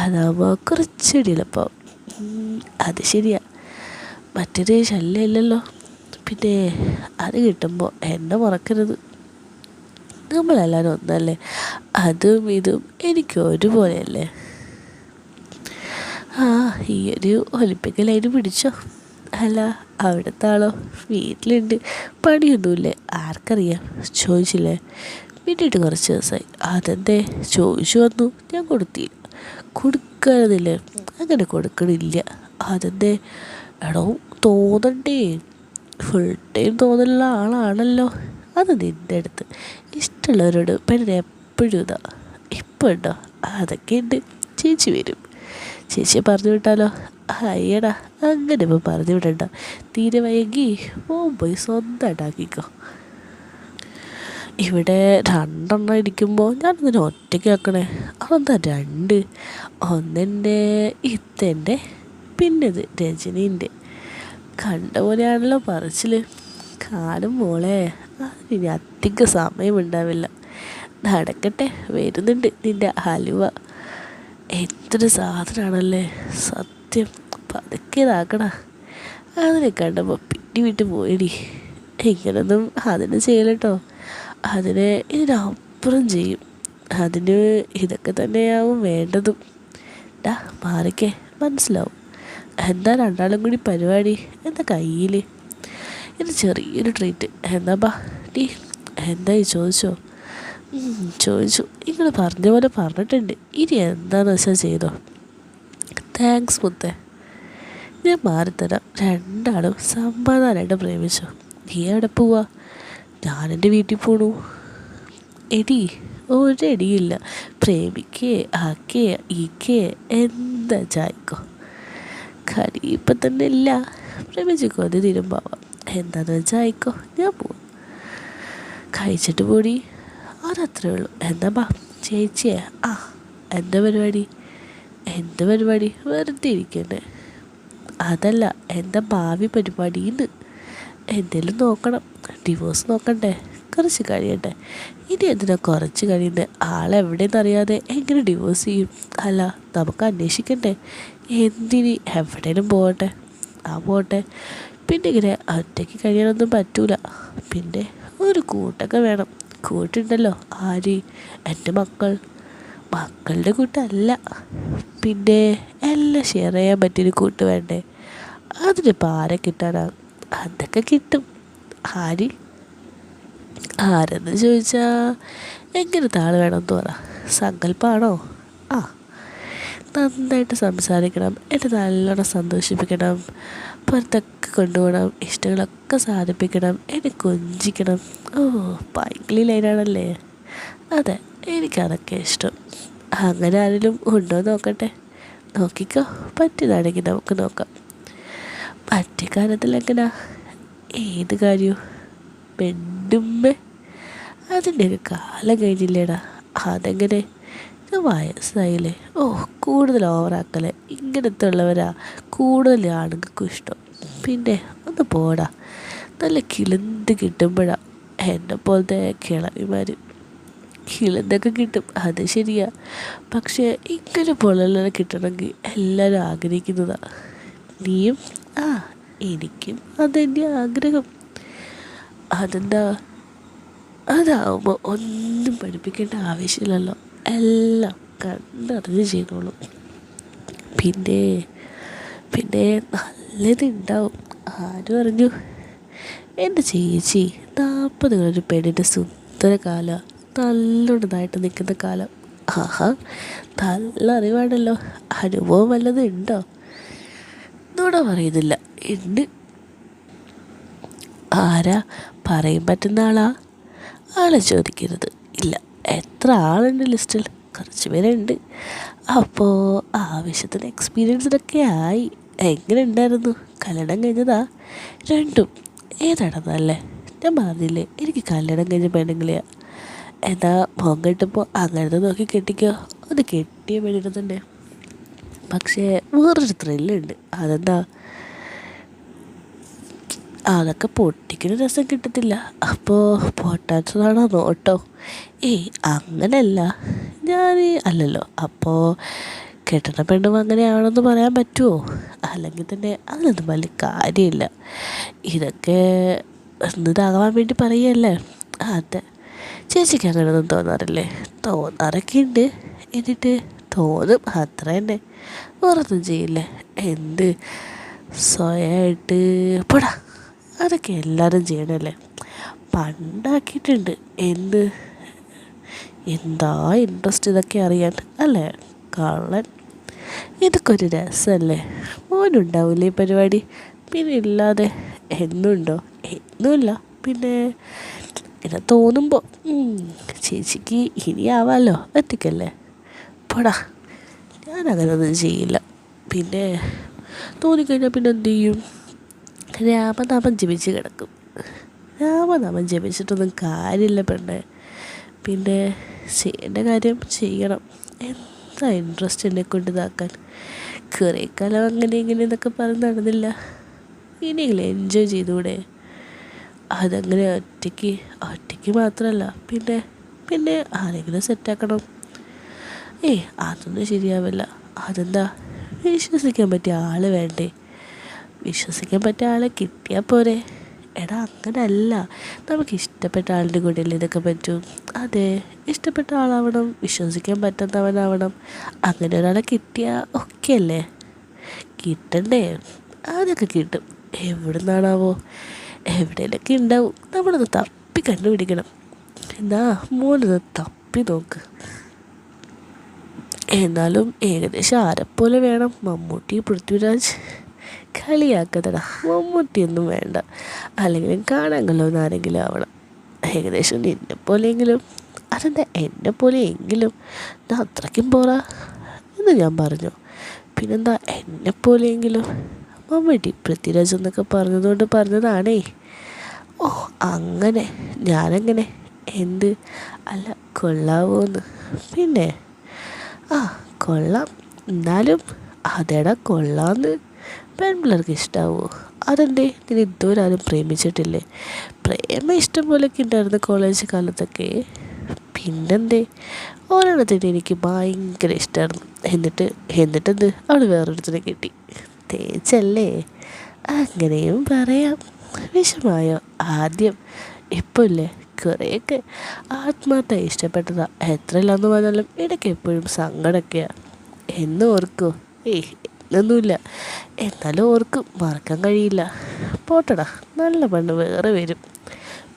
അതാകുമ്പോൾ കുറച്ചുകൂടി എളുപ്പം. അത് ശരിയാ, മറ്റൊരു ശല്യമില്ലല്ലോ. പിന്നെ അത് കിട്ടുമ്പോൾ എന്നെ മറക്കരുത്. നമ്മളെല്ലാവരും ഒന്നല്ലേ? അതും ഇതും എനിക്ക് ഒരുപോലെയല്ലേ? ഈ ഒരു ഒലിമ്പിക് ലൈന് പിടിച്ചോ. അല്ല, അവിടുത്തെ ആളോ? വീട്ടിലുണ്ട്. പണിയൊന്നുമില്ലേ? ആർക്കറിയാം? ചോദിച്ചില്ലേ? വീട്ടിട്ട് കുറച്ച് ദിവസമായി. അതെന്തേ? ചോദിച്ചു വന്നു, ഞാൻ കൊടുത്തില്ല. കൊടുക്കരുതില്ലേ? അങ്ങനെ കൊടുക്കണില്ല. അതെന്തേ? എടോ, തോന്നണ്ടേ? ഫുൾ ടൈം തോന്നലുള്ള ആളാണല്ലോ. അത് നിൻ്റെ അടുത്ത് ഇഷ്ടമുള്ളവരോട് പെണ്ണിനെ എപ്പോഴും ഇതാ. ഇപ്പോൾ ഉണ്ടോ? അതൊക്കെ ഉണ്ട്. ചേച്ചി വരും. ചേച്ചിയെ പറഞ്ഞു വിട്ടാലോ? അയ്യടാ, അങ്ങനെ ഇപ്പോൾ പറഞ്ഞു വിടണ്ട. തീരെ വൈകി പോയി സ്വന്തമായിട്ടാക്കിക്കോ. ഇവിടെ രണ്ടെണ്ണം ഇരിക്കുമ്പോൾ ഞാനതിനെ ഒറ്റയ്ക്ക് ആക്കണേ? അതെന്താ രണ്ട്? ഒന്നെൻ്റെ ഇത്തെൻ്റെ, പിന്നത് രജനീൻ്റെ. കണ്ട പോലെയാണല്ലോ പറച്ചിൽ. കാണും മോളെ, അതിനി അധിക സമയമുണ്ടാവില്ല. നടക്കട്ടെ, വരുന്നുണ്ട് നിൻ്റെ ഹലുവ. എത്ര സാധനമാണല്ലേ, സത്യം. പതുക്കെ ഇതാക്കണ. അതിനെ കണ്ടപ്പോൾ പിടി വിട്ട് പോയടി. ഇങ്ങനൊന്നും അതിന് ചെയ്യലട്ടോ. അതിനെ ഇതിനപ്പുറം ചെയ്യും. അതിന് ഇതൊക്കെ തന്നെയാവും വേണ്ടതും. ഡാ, മാറിക്കേ, മനസ്സിലാവും. എന്താ രണ്ടാളും കൂടി പരിപാടി? എന്താ കയ്യിൽ? ഇത് ചെറിയൊരു ട്രീറ്റ്. എന്നാ ബാ ടീ. എന്തായി ചോദിച്ചോ? ചോദിച്ചു. നിങ്ങൾ പറഞ്ഞ പോലെ പറഞ്ഞിട്ടുണ്ട്. ഇനി എന്താണെന്ന് വെച്ചാൽ ചെയ്തോ. താങ്ക്സ് മുത്തേ. ഞാൻ മാറിത്തരാം. രണ്ടാളും സമാധാനമായിട്ട് പ്രേമിച്ചോ. നീ എവിടെ പോവാ? ഞാനെൻ്റെ വീട്ടിൽ പോണു. എടി, ഒരടിയില്ല. പ്രേമിക്കേ ആക്കേ ഈക്കേ എന്താ ചായക്കോ. കടി ഇപ്പം തന്നെ ഇല്ല. പ്രേമിച്ചിക്കോ, അത് തീരുമ്പാവാം. എന്താണെന്ന് വെച്ചാൽ ആയിക്കോ, ഞാൻ പോവാം. കഴിച്ചിട്ട് പോടി. അതത്രേ ഉള്ളൂ. എന്നാ ബാ. ചേച്ചിയെ, എന്താ പരിപാടി? എന്ത് പരിപാടി? വെറുതെ ഇരിക്കണ്ടേ? അതല്ല, എന്താ ഭാവി പരിപാടിന്ന്? എന്തെങ്കിലും നോക്കണം. ഡിവോഴ്സ് നോക്കണ്ടേ? കുറച്ച് കഴിയട്ടെ. ഇനി എന്തിനാ കുറച്ച് കഴിയണ്ടേ? ആളെവിടെയെന്നറിയാതെ എങ്ങനെ ഡിവോഴ്സ് ചെയ്യും? അല്ല, നമുക്ക് അന്വേഷിക്കണ്ടേ? എന്തിന്? എവിടെയും പോകട്ടെ. പോട്ടെ. പിന്നെ ഇങ്ങനെ ഒറ്റയ്ക്ക് കഴിയാനൊന്നും പറ്റൂല. പിന്നെ ഒരു കൂട്ടൊക്കെ വേണം. കൂട്ടുണ്ടല്ലോ. ആര്? എൻ്റെ മക്കൾ. മക്കളുടെ കൂട്ടല്ല, പിന്നെ എല്ലാം ഷെയർ ചെയ്യാൻ പറ്റിയൊരു കൂട്ട് വേണ്ടേ? അതിനിപ്പോൾ ആരെ കിട്ടാനാ? അതൊക്കെ കിട്ടും. ആര്? ആരെന്ന് ചോദിച്ചാൽ എങ്ങനത്തെ ആൾ വേണമെന്ന് പറ. സങ്കല്പമാണോ? ആ, നന്നായിട്ട് സംസാരിക്കണം, എന്നെ നല്ലോണം സന്തോഷിപ്പിക്കണം, പുറത്തൊക്കെ കൊണ്ടുപോകണം, ഇഷ്ടങ്ങളൊക്കെ സാധിപ്പിക്കണം, എന്നെ കൊഞ്ചിക്കണം. ഓ, പൈങ്കിളി ലൈനാണല്ലേ. അതെ, എനിക്കതൊക്കെ ഇഷ്ടം. അങ്ങനെ ആരെങ്കിലും ഉണ്ടോ നോക്കട്ടെ. നോക്കിക്കോ, പറ്റിയതാണെങ്കിൽ നമുക്ക് നോക്കാം. മറ്റേ കാര്യത്തിൽ എങ്ങനാ? ഏത് കാര്യവും പെണ്ണുമ്മേ, അതിൻ്റെ ഒരു കാലം കഴിഞ്ഞില്ലേടാ. അതെങ്ങനെ? വയസ്സായില്ലേ. ഓ, കൂടുതൽ ഓവറാക്കല്ലേ. ഇങ്ങനത്തെ ഉള്ളവരാ കൂടുതൽ ആണുങ്ങൾക്കും ഇഷ്ടം. പിന്നെ ഒന്ന് പോടാ. നല്ല കിളുന്ത് കിട്ടുമ്പോഴാ എന്നെ പോലത്തെ കിളവിമാർ കിളുന്തൊക്കെ കിട്ടും, അത് ശരിയാ. പക്ഷേ ഇങ്ങനെ പോലുള്ള കിട്ടണമെങ്കിൽ എല്ലാവരും ആഗ്രഹിക്കുന്നതാണ്. നീയും ആ, എനിക്കും അതെൻ്റെ ആഗ്രഹം. അതെന്താ? അതാവുമ്പോൾ ഒന്നും പഠിപ്പിക്കേണ്ട ആവശ്യമില്ലല്ലോ, എല്ലാം കണ്ടറിഞ്ഞ് ചെയ്തോളൂ. പിന്നെ പിന്നെ നല്ലതുണ്ടാവും. ആരും അറിഞ്ഞു? എൻ്റെ ചേച്ചി 40 പെണ്ണിൻ്റെ സുന്ദര കാലം, നല്ലോണതായിട്ട് നിൽക്കുന്ന കാലം. ആഹാ, നല്ല അറിവാണല്ലോ. അനുഭവം വല്ലതും ഉണ്ടോ? നുണ പറയുന്നില്ല, ഉണ്ട്. ആരാ? പറയാൻ പറ്റുന്ന ആളാ? ആളെ ചോദിക്കരുത്. ഇല്ല, എത്ര ആളുണ്ട് ലിസ്റ്റിൽ? കുറച്ച് പേരുണ്ട്. അപ്പോൾ ആവശ്യത്തിന് എക്സ്പീരിയൻസിനൊക്കെ ആയി. എങ്ങനെ ഉണ്ടായിരുന്നു? കല്യാണം കഴിഞ്ഞതാ? രണ്ടും. ഏതാണ് നല്ലേ? ഞാൻ പറഞ്ഞില്ലേ, എനിക്ക് കല്യാണം കഴിഞ്ഞ പെണ്ണുങ്ങളെയാ. എന്നാ മോൻ കെട്ടുമ്പോൾ അങ്ങനത്തെ നോക്കി കെട്ടിക്കോ. അത് കെട്ടിയ പെണ്ണിനെ തന്നെ. പക്ഷേ വേറൊരു ത്രില്ലുണ്ട്. അതെന്താ? അതൊക്കെ പൊട്ടിക്കുന്ന രസം കിട്ടത്തില്ല. അപ്പോൾ പൊട്ടാത്തതാണോ നോട്ടോ? ഏയ്, അങ്ങനെയല്ല. ഞാൻ അല്ലല്ലോ. അപ്പോൾ കെട്ടണ പെണ്ണും അങ്ങനെ ആണെന്ന് പറയാൻ പറ്റുമോ? അല്ലെങ്കിൽ തന്നെ അതിനൊന്നും വലിയ കാര്യമില്ല. ഇതൊക്കെ ഇതാകാൻ വേണ്ടി പറയുകയല്ലേ. അതെ, ചേച്ചിക്ക് അങ്ങനെയൊന്നും തോന്നാറില്ലേ? തോന്നാറൊക്കെ ഉണ്ട്. എന്നിട്ട് തോന്നും, അത്ര തന്നെ. വേറൊന്നും ചെയ്യില്ലേ. എന്ത് സ്വയമായിട്ട് പോടാ. അതൊക്കെ എല്ലാവരും ചെയ്യണമല്ലേ. പണ്ടാക്കിയിട്ടുണ്ട്. എന്ത്? എന്താ ഇൻട്രസ്റ്റ് ഇതൊക്കെ അറിയാൻ അല്ലേ? കള്ളൻ. ഇതൊക്കെ ഒരു രസമല്ലേ. മോനുണ്ടാവില്ലേ ഈ പരിപാടി? പിന്നെ ഇല്ലാതെ എന്നുണ്ടോ? എന്നുമില്ല. പിന്നെ ഇങ്ങനെ തോന്നുമ്പോൾ ചേച്ചിക്ക് ഇനിയാവാമല്ലോ. എത്തിക്കല്ലേ. പോടാ, ഞാനങ്ങനെ ഒന്നും ചെയ്യില്ല. പിന്നെ തോന്നിക്കഴിഞ്ഞാൽ പിന്നെ എന്തു ചെയ്യും? രാമനാമം ജപിച്ച് കിടക്കും. രാമനാമം ജപിച്ചിട്ടൊന്നും കാര്യമില്ല പെണ്ണെ. പിന്നെ ചെയ്യേണ്ട കാര്യം ചെയ്യണം. എന്താ ഇൻട്രസ്റ്റ് എന്നെ കൊണ്ട് ഇതാക്കാൻ? കുറേ കാലം അങ്ങനെ ഇങ്ങനെ എന്നൊക്കെ പറഞ്ഞ് നടന്നില്ല. ഇനിയെങ്കിലും എൻജോയ് ചെയ്തുകൂടെ? അതങ്ങനെ ഒറ്റയ്ക്ക് മാത്രമല്ല, പിന്നെ പിന്നെ ആരെങ്കിലും സെറ്റാക്കണം. ഏയ്, അതൊന്നും ശരിയാവില്ല. അതെന്താ? വിശ്വസിക്കാൻ പറ്റിയ ആൾ വേണ്ടേ? വിശ്വസിക്കാൻ പറ്റിയ ആളെ കിട്ടിയാൽ പോരെ? എടാ, അങ്ങനല്ല. നമുക്ക് ഇഷ്ടപ്പെട്ട ആളുടെ കൂടെയല്ലേ ഇതൊക്കെ പറ്റും. അതെ, ഇഷ്ടപ്പെട്ട ആളാവണം, വിശ്വസിക്കാൻ പറ്റുന്നവനാവണം. അങ്ങനെ ഒരാളെ കിട്ടിയാൽ ഓക്കെ അല്ലേ? കിട്ടണ്ടേ? അതൊക്കെ കിട്ടും. എവിടെ നിന്നാണാവോ? എവിടെയൊക്കെ ഉണ്ടാവും. നമ്മളൊന്ന് തപ്പി കണ്ടുപിടിക്കണം. എന്നാ മോനൊന്ന് തപ്പി നോക്ക്. എന്നാലും ഏകദേശം ആരെപ്പോലെ വേണം? മമ്മൂട്ടി, പൃഥ്വിരാജ്? കളിയാക്കതടാ. മമ്മൂട്ടിയൊന്നും വേണ്ട. അല്ലെങ്കിലും കാണാൻ കൊള്ളുന്ന ആരെങ്കിലും ആവണം. ഏകദേശം നിന്നെ പോലെയെങ്കിലും. അതെന്താ എന്നെ പോലെയെങ്കിലും? ഞാൻ അത്രയ്ക്കും പോറാ എന്ന് ഞാൻ പറഞ്ഞു. പിന്നെന്താ എന്നെ പോലെയെങ്കിലും? മമ്മൂട്ടി, പൃഥ്വിരാജ് എന്നൊക്കെ പറഞ്ഞതുകൊണ്ട് പറഞ്ഞതാണേ. ഓ, അങ്ങനെ. ഞാനെങ്ങനെ? എന്ത്? അല്ല, കൊള്ളാവോന്ന്? പിന്നെ ആ, കൊള്ളാം. എന്നാലും അതേടാ കൊള്ളാമെന്ന് പെൺപിള്ളേർക്ക് ഇഷ്ടാവുമോ? അതെന്തേ? നീ ഇതുവരെ ആരും പ്രേമിച്ചിട്ടില്ലേ? പ്രേമ ഇഷ്ടം പോലെയൊക്കെ ഉണ്ടായിരുന്നു കോളേജ് കാലത്തൊക്കെ. പിന്നെന്തേ? ഒരെണ്ണത്തിന് എനിക്ക് ഭയങ്കര ഇഷ്ടമായിരുന്നു. എന്നിട്ടെന്ത്? അവൾ വേറൊരുത്തിനെ കിട്ടി. തേച്ചല്ലേ? അങ്ങനെയും പറയാം. വിഷമായോ ആദ്യം? ഇപ്പോൾ ഇല്ലേ, കുറേയൊക്കെ ആത്മാർത്ഥമായി ഇഷ്ടപ്പെട്ടതാ. എത്രയില്ലാന്ന് പറഞ്ഞാലും ഇടയ്ക്ക് എപ്പോഴും സങ്കടമൊക്കെയാണ്. എന്ന് ഓർക്കോ? ഏയ്, എന്നൊന്നുമില്ല. എന്നാലും ഓർക്കും, മറക്കാൻ കഴിയില്ല. പോട്ടടാ, നല്ല പെണ്ണ് വേറെ വരും.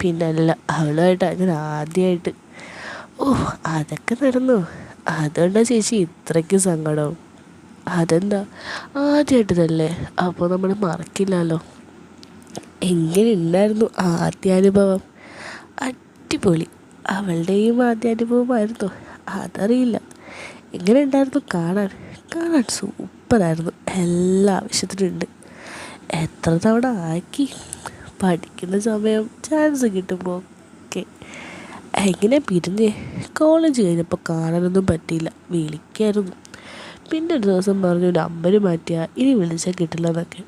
പിന്നല്ല അവളുമായിട്ട് ഞാൻ ആദ്യമായിട്ട്. ഓ, അതൊക്കെ നടന്നു. അതുകൊണ്ടാ ചേച്ചി ഇത്രയ്ക്ക് സങ്കടവും? അതെന്താ, ആദ്യമായിട്ടതല്ലേ, അപ്പോൾ നമ്മൾ മറക്കില്ലല്ലോ. എങ്ങനെ ഉണ്ടായിരുന്നു ആദ്യാനുഭവം? അടിപൊളി. അവളുടെയും ആദ്യാനുഭവമായിരുന്നു. അതറിയില്ല. എങ്ങനെ ഉണ്ടായിരുന്നു കാണാൻ? കാണാൻ സൂപ്പറായിരുന്നു. എല്ലാ ആവശ്യത്തിനുണ്ട്. എത്ര തവണ ആക്കി. പഠിക്കുന്ന സമയം ചാൻസ് കിട്ടുമ്പോൾ ഒക്കെ. എങ്ങനെ പിരിഞ്ഞേ? കോളേജ് കഴിഞ്ഞപ്പോൾ കാണാനൊന്നും പറ്റിയില്ല. വിളിക്കായിരുന്നു. പിന്നെ ഒരു ദിവസം പറഞ്ഞു നമ്പർ മാറ്റിയാൽ ഇനി വിളിച്ചാൽ കിട്ടില്ല എന്നൊക്കെ.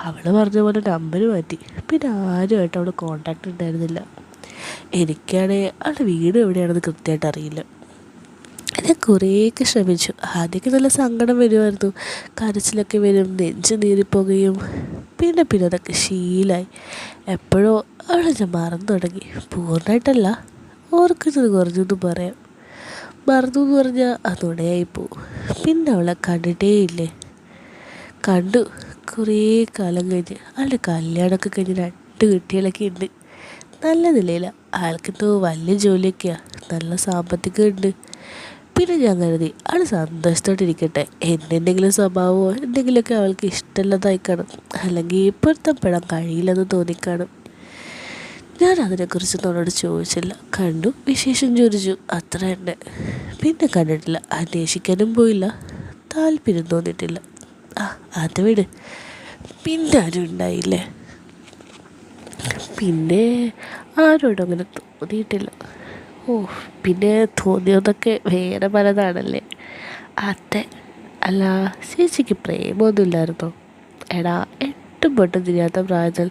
അവൾ പറഞ്ഞ പോലെ നമ്പർ മാറ്റി. പിന്നെ ആരുമായിട്ട് അവൾ കോണ്ടാക്ട് ഉണ്ടായിരുന്നില്ല. എനിക്കാണെങ്കിൽ അവളുടെ വീട് എവിടെയാണെന്ന് കൃത്യമായിട്ട് അറിയില്ല. ഞാൻ കുറേയൊക്കെ ശ്രമിച്ചു. ആദ്യമൊക്കെ നല്ല സങ്കടം വരുമായിരുന്നു. കരച്ചിലൊക്കെ വരും, നെഞ്ച് നീറിപ്പോകുകയും. പിന്നെ പിന്നെ അതൊക്കെ ശീലമായി. എപ്പോഴോ അവളെ ഞാൻ മറന്നു തുടങ്ങി. പൂർണ്ണമായിട്ടല്ല, ഓർക്കുന്നത് കുറഞ്ഞെന്ന് പറയാം. മറന്നു എന്ന് പറഞ്ഞാൽ അതോടെയായിപ്പോവും. പിന്നെ അവളെ കണ്ടിട്ടേ ഇല്ലേ. കണ്ടു കുറേ കാലം കഴിഞ്ഞ്. അവളുടെ കല്യാണമൊക്കെ കഴിഞ്ഞ് 2 കുട്ടികളൊക്കെ ഉണ്ട്. നല്ല നിലയിലാണ്. ആൾക്കെന്തോ വലിയ ജോലിയൊക്കെയാണ്. നല്ല സാമ്പത്തികം ഉണ്ട്. പിന്നെ ഞാൻ കരുതി അവൾ സന്തോഷത്തോട്ടിരിക്കട്ടെ. എന്തെങ്കിലും സ്വഭാവമോ എന്തെങ്കിലുമൊക്കെ അവൾക്ക് ഇഷ്ടമുള്ളതായി കാണും, അല്ലെങ്കിൽ പൊരുത്തപ്പെടാൻ കഴിയില്ലെന്ന് തോന്നിക്കാണും. ഞാൻ അതിനെക്കുറിച്ചൊന്നും അവളോട് ചോദിച്ചില്ല. കണ്ടു, വിശേഷം ചോദിച്ചു, അത്ര തന്നെ. പിന്നെ കണ്ടിട്ടില്ല, അന്വേഷിക്കാനും പോയില്ല, താല്പര്യം തോന്നിയിട്ടില്ല. അത് വിട്. പിന്നെ ആരും ഉണ്ടായില്ലേ? പിന്നെ ആരോടും അങ്ങനെ തോന്നിയിട്ടില്ല. ഓ, പിന്നെ തോന്നിയതൊക്കെ വേറെ പലതാണല്ലേ. അതെ. അല്ല, ചേച്ചിക്ക് പ്രേമമൊന്നുമില്ലായിരുന്നോ? എടാ, 8 പൊട്ടും തിരിയാത്ത പ്രായത്തിൽ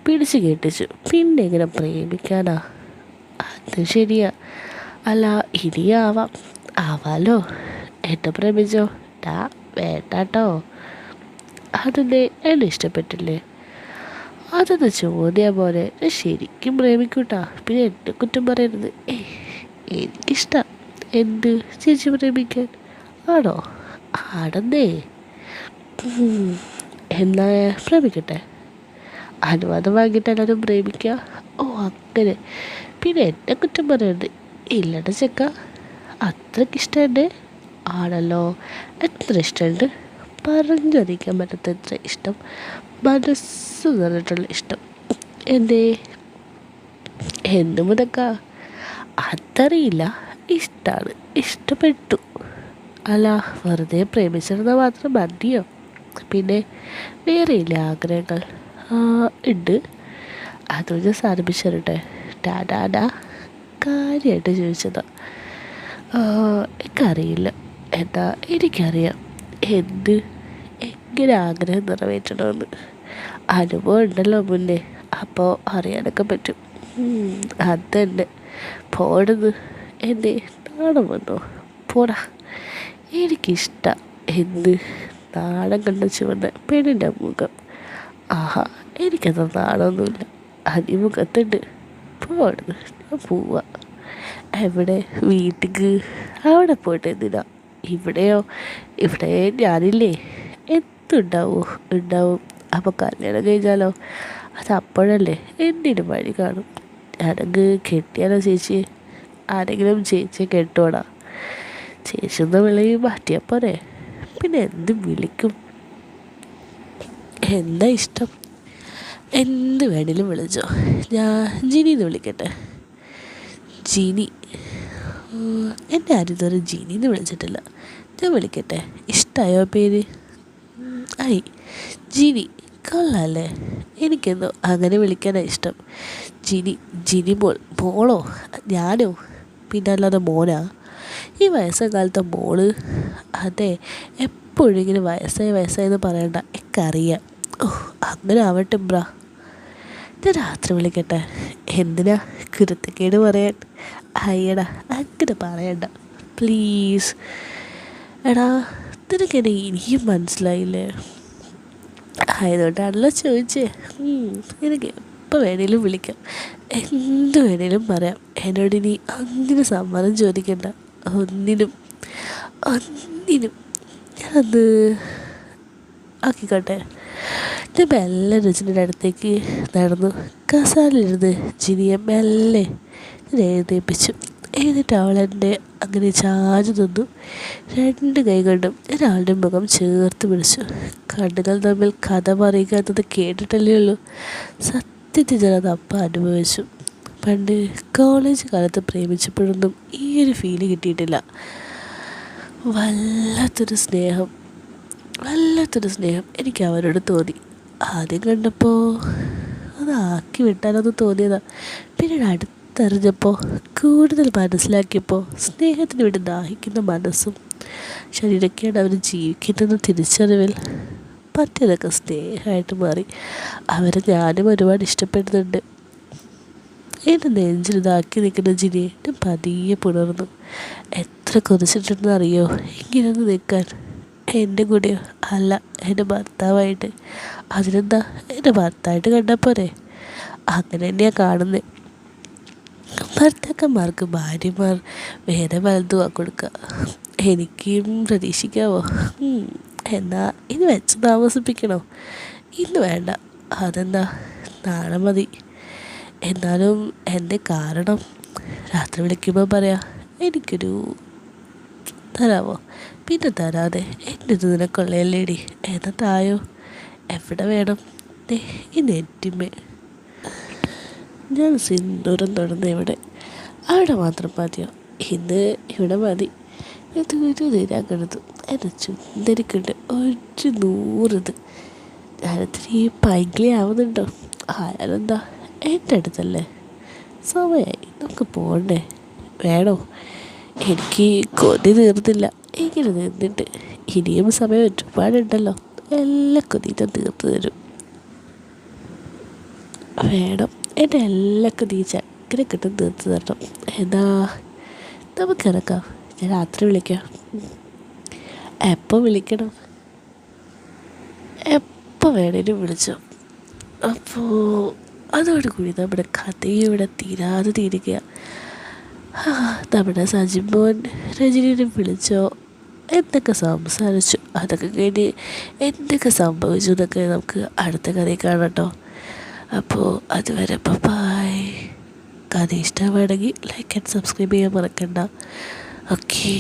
പിടിച്ചു കെട്ടിച്ചു. പിന്നെ എങ്ങനെ പ്രേമിക്കാനാ? അത് ശരിയാ. അല്ല, ഇനിയാവാം. ആവാലോ. എന്നെ പ്രേമിച്ചോ? വേണ്ടാട്ടോ. അതെന്നെ, എന്നെ ഇഷ്ടപ്പെട്ടില്ലേ? അതൊന്ന് ചോദ്യം പോലെ. ഞാൻ ശരിക്കും പ്രേമിക്കൂട്ടാ. പിന്നെ എന്നെ കുറ്റം പറയരുത്. എനിക്കിഷ്ടം. എന്ത്, ചേച്ചി പ്രേമിക്കാൻ? ആണോ? ആണെന്നേ. എന്നാ പ്രേമിക്കട്ടെ. അനുവാദം വാങ്ങിയിട്ട് എല്ലാവരും പ്രേമിക്കുക. ഓ, അങ്ങനെ. പിന്നെ എന്നെ കുറ്റം പറയരുത്. ഇല്ലട ചെക്ക, അത്രയ്ക്ക് എന്നെ ആണല്ലോ. എത്ര ഇഷ്ടമുണ്ട്? പറഞ്ഞറിയിക്കാൻ പറ്റാത്ത എത്ര ഇഷ്ടം. മനസ്സ് നിറഞ്ഞിട്ടുള്ള ഇഷ്ടം. എന്തേ, എന്ത് മുതക്കാ? അതറിയില്ല. ഇഷ്ടമാണ്, ഇഷ്ടപ്പെട്ടു. അല്ല, വെറുതെ പ്രേമിച്ചിരുന്നാൽ മാത്രം മതിയോ? പിന്നെ വേറെയില്ല ആഗ്രഹങ്ങൾ? ഉണ്ട്. അതും ഞാൻ സാധിപ്പിച്ചു തരട്ടെ. ഡാ കാര്യമായിട്ട് ചോദിച്ചതാ. എനിക്കറിയില്ല. എന്താ, എനിക്കറിയാം എന്ത്, എങ്ങനെ ആഗ്രഹം നിറവേറ്റണമെന്ന്. അനുഭവം ഉണ്ടല്ലോ മുന്നേ, അപ്പോൾ അറിയാനൊക്കെ പറ്റും. അതന്നെ. പോടുന്നു. എന്നെ നാണം വന്നോ? പോടാ. എനിക്കിഷ്ടം. എന്ത്, നാണം കണ്ട ചുവന്ന പെണ്ണിൻ്റെ മുഖം. ആഹാ, എനിക്കത് നാണമൊന്നുമില്ല. അതിമുഖത്തുണ്ട്. പോടുന്നു. ഞാൻ പോവാ. എവിടെ? വീട്ടിക്ക്. അവിടെ പോയിട്ട് എന്തിനാ? ഇവിടെയോ? ഇവിടെ ഞാനില്ലേ. എന്തുണ്ടാവോ? ഉണ്ടാവും. അപ്പോൾ കല്യാണം കഴിഞ്ഞാലോ? അത് അപ്പോഴല്ലേ. എന്തിനും വഴി കാണും. ഞാനങ്ങ് കെട്ടിയാലോ ചേച്ചി? ആരെങ്കിലും ചേച്ചിയെ കെട്ടോടാ? ചേച്ചി ഒന്ന് വിളി മാറ്റിയാൽ പോരെ. പിന്നെ എന്ത് വിളിക്കും? എന്താ ഇഷ്ടം? എന്ത് വേണേലും വിളിച്ചോ. ഞാൻ ജിനിന്ന് വിളിക്കട്ടെ? ജിനി? എൻ്റെ ആരും ഇതുവരെ ജിനിന്ന് വിളിച്ചിട്ടില്ല. ഞാൻ വിളിക്കട്ടെ? ഇഷ്ടമായോ പേര്? ആയി. ജിനി കൊള്ളാല്ലേ? എനിക്കെന്തോ അങ്ങനെ വിളിക്കാനാണ് ഇഷ്ടം. ജിനി മോളോ? ഞാനോ? പിന്നെ അല്ലാതെ മോനാ? ഈ വയസ്സക്കാലത്തെ മോള്? അതെ, എപ്പോഴും ഇങ്ങനെ വയസ്സായെന്ന് പറയണ്ട. എനിക്കറിയാം. ഓ, അങ്ങനെ ആവട്ടെ ബ്രാ. ഞാൻ രാത്രി വിളിക്കട്ടെ? എന്തിനാ, കുരുത്തക്കേട് പറയാൻ? അയ്യടാ, അങ്ങനെ പറയണ്ട പ്ലീസ്. എടാ, നിനക്കെന്നെ ഇനിയും മനസ്സിലായില്ലേ? ആയതുകൊണ്ടാണല്ലോ ചോദിച്ചേ. എനിക്ക് എപ്പോൾ വേണേലും വിളിക്കാം, എന്ത് വേണേലും പറയാം. എന്നോടിനി ഒന്നിനും സമ്മതം ചോദിക്കണ്ട. ഒന്നിനും. ഞാനത് ആക്കിക്കോട്ടെ. ഞാൻ മെല്ലെ രജനിയുടെ അടുത്തേക്ക് നടന്നു. കസാലിരുന്ന് ജിനിയെ മെല്ലെ ഞാൻ എഴുന്നേൽപ്പിച്ചു. എന്നിട്ട് അവളെന്നെ അങ്ങനെ ചാഞ്ഞു നിന്നു. രണ്ട് കൈ കൊണ്ടും ഞാൻ അവളുടെ മുഖം ചേർത്ത് പിടിച്ചു. കണ്ണുകൾ തമ്മിൽ കഥ പറയുക എന്നത് കേട്ടിട്ടല്ലേ ഉള്ളൂ. സത്യത്തിൽ ഞാനത് അപ്പം അനുഭവിച്ചു. പണ്ട് കോളേജ് കാലത്ത് പ്രേമിച്ചപ്പോഴൊന്നും ഈ ഒരു ഫീല് കിട്ടിയിട്ടില്ല. വല്ലാത്തൊരു സ്നേഹം എനിക്ക് അവരോട് തോന്നി. ആദ്യം കണ്ടപ്പോൾ അതാക്കി വിട്ടാലൊന്ന് തോന്നിയതാ. പിന്നീട് അടുത്തറിഞ്ഞപ്പോൾ കൂടുതൽ മനസ്സിലാക്കിയപ്പോൾ സ്നേഹത്തിന് വേണ്ടി ദാഹിക്കുന്ന മനസ്സും ശരീരമൊക്കെയാണ് അവർ ജീവിക്കുന്നതെന്ന് തിരിച്ചറിവിൽ പറ്റിയതൊക്കെ സ്നേഹമായിട്ട് മാറി. അവരെ ഞാനും ഒരുപാട് ഇഷ്ടപ്പെടുന്നുണ്ട്. എൻ്റെ നെഞ്ചിൽ ഇതാക്കി നിൽക്കുന്ന ജിനിയെ ഞാൻ പതിയെ പുണർന്നു. എത്ര കൊതിച്ചിട്ടുണ്ടെന്ന് അറിയോ ഇങ്ങനെയൊന്ന് നിൽക്കാൻ. എൻ്റെ കൂടെയോ? അല്ല, എൻ്റെ ഭർത്താവായിട്ട്. അതിനെന്താ, എൻ്റെ ഭർത്താവായിട്ട് കണ്ടാൽ പോരെ? അങ്ങനെ തന്നെയാണ് കാണുന്നത്. ഭർത്താക്കന്മാർക്ക് ഭാര്യമാർ വേറെ വലുതുവാ കൊടുക്കുക. എനിക്കും പ്രതീക്ഷിക്കാവോ? എന്നാ ഇനി വെച്ച് താമസിപ്പിക്കണോ? ഇന്ന് വേണ്ട. അതെന്താ, നാളെ മതി. എന്നാലും എൻ്റെ കാരണം രാത്രി വിളിക്കുമ്പോൾ പറയാം. എനിക്കൊരു തരാമോ? പിന്നെ തരാതെ എൻ്റെ ഇത് നിനക്കൊള്ളയല്ലേടി. എന്നാ തായോ. എവിടെ വേണം? ഈ നെറ്റിമേ. ഞാൻ സിന്ദൂരം തൊടുന്ന ഇവിടെ. അവിടെ മാത്രം മതിയോ? ഇന്ന് ഇവിടെ മതി. ഇത് തീരാക്കരുത്. എൻ്റെ ചുന്തരിക്കുണ്ട് 100. ഞാനത്തിരി പൈങ്കിളി ആവുന്നുണ്ടോ? ആയാലെന്താ, എൻ്റെ അടുത്തല്ലേ. സമയമായി, നമുക്ക് പോകണ്ടേ? വേണോ? എനിക്ക് കൊതി തീർന്നില്ല. ഇങ്ങനെ നിന്നിട്ട് ഇനിയും സമയം ഒരുപാടുണ്ടല്ലോ. എല്ലാ കൊതിയും തീർത്തു തരും. വേണം, എൻ്റെ എല്ലാ കൊതിയും ചക്കര കിട്ടും തീർത്ത് തരണം. എന്നാ നമുക്കിറക്കാം. ഞാൻ രാത്രി വിളിക്കാം. എപ്പോൾ വിളിക്കണം? എപ്പോൾ വേണേലും വിളിച്ചോ. അപ്പോൾ അതോടുകൂടി നമ്മുടെ കഥയും ഇവിടെ തീരാതെ തീരുകയാണ്. നമ്മുടെ സജിമോൻ രജനീനെ വിളിച്ചോ, എന്തൊക്കെ സംസാരിച്ചു, അതൊക്കെ കഴിഞ്ഞ് എന്തൊക്കെ സംഭവിച്ചു എന്നൊക്കെ നമുക്ക് അടുത്ത കഥയിൽ കാണാം കേട്ടോ. അപ്പോൾ അതുവരെ ബൈ. കഥ ഇഷ്ടമാണെങ്കിൽ ലൈക്ക് ആൻഡ് സബ്സ്ക്രൈബ് ചെയ്യാൻ മറക്കണ്ട. ഓക്കേ.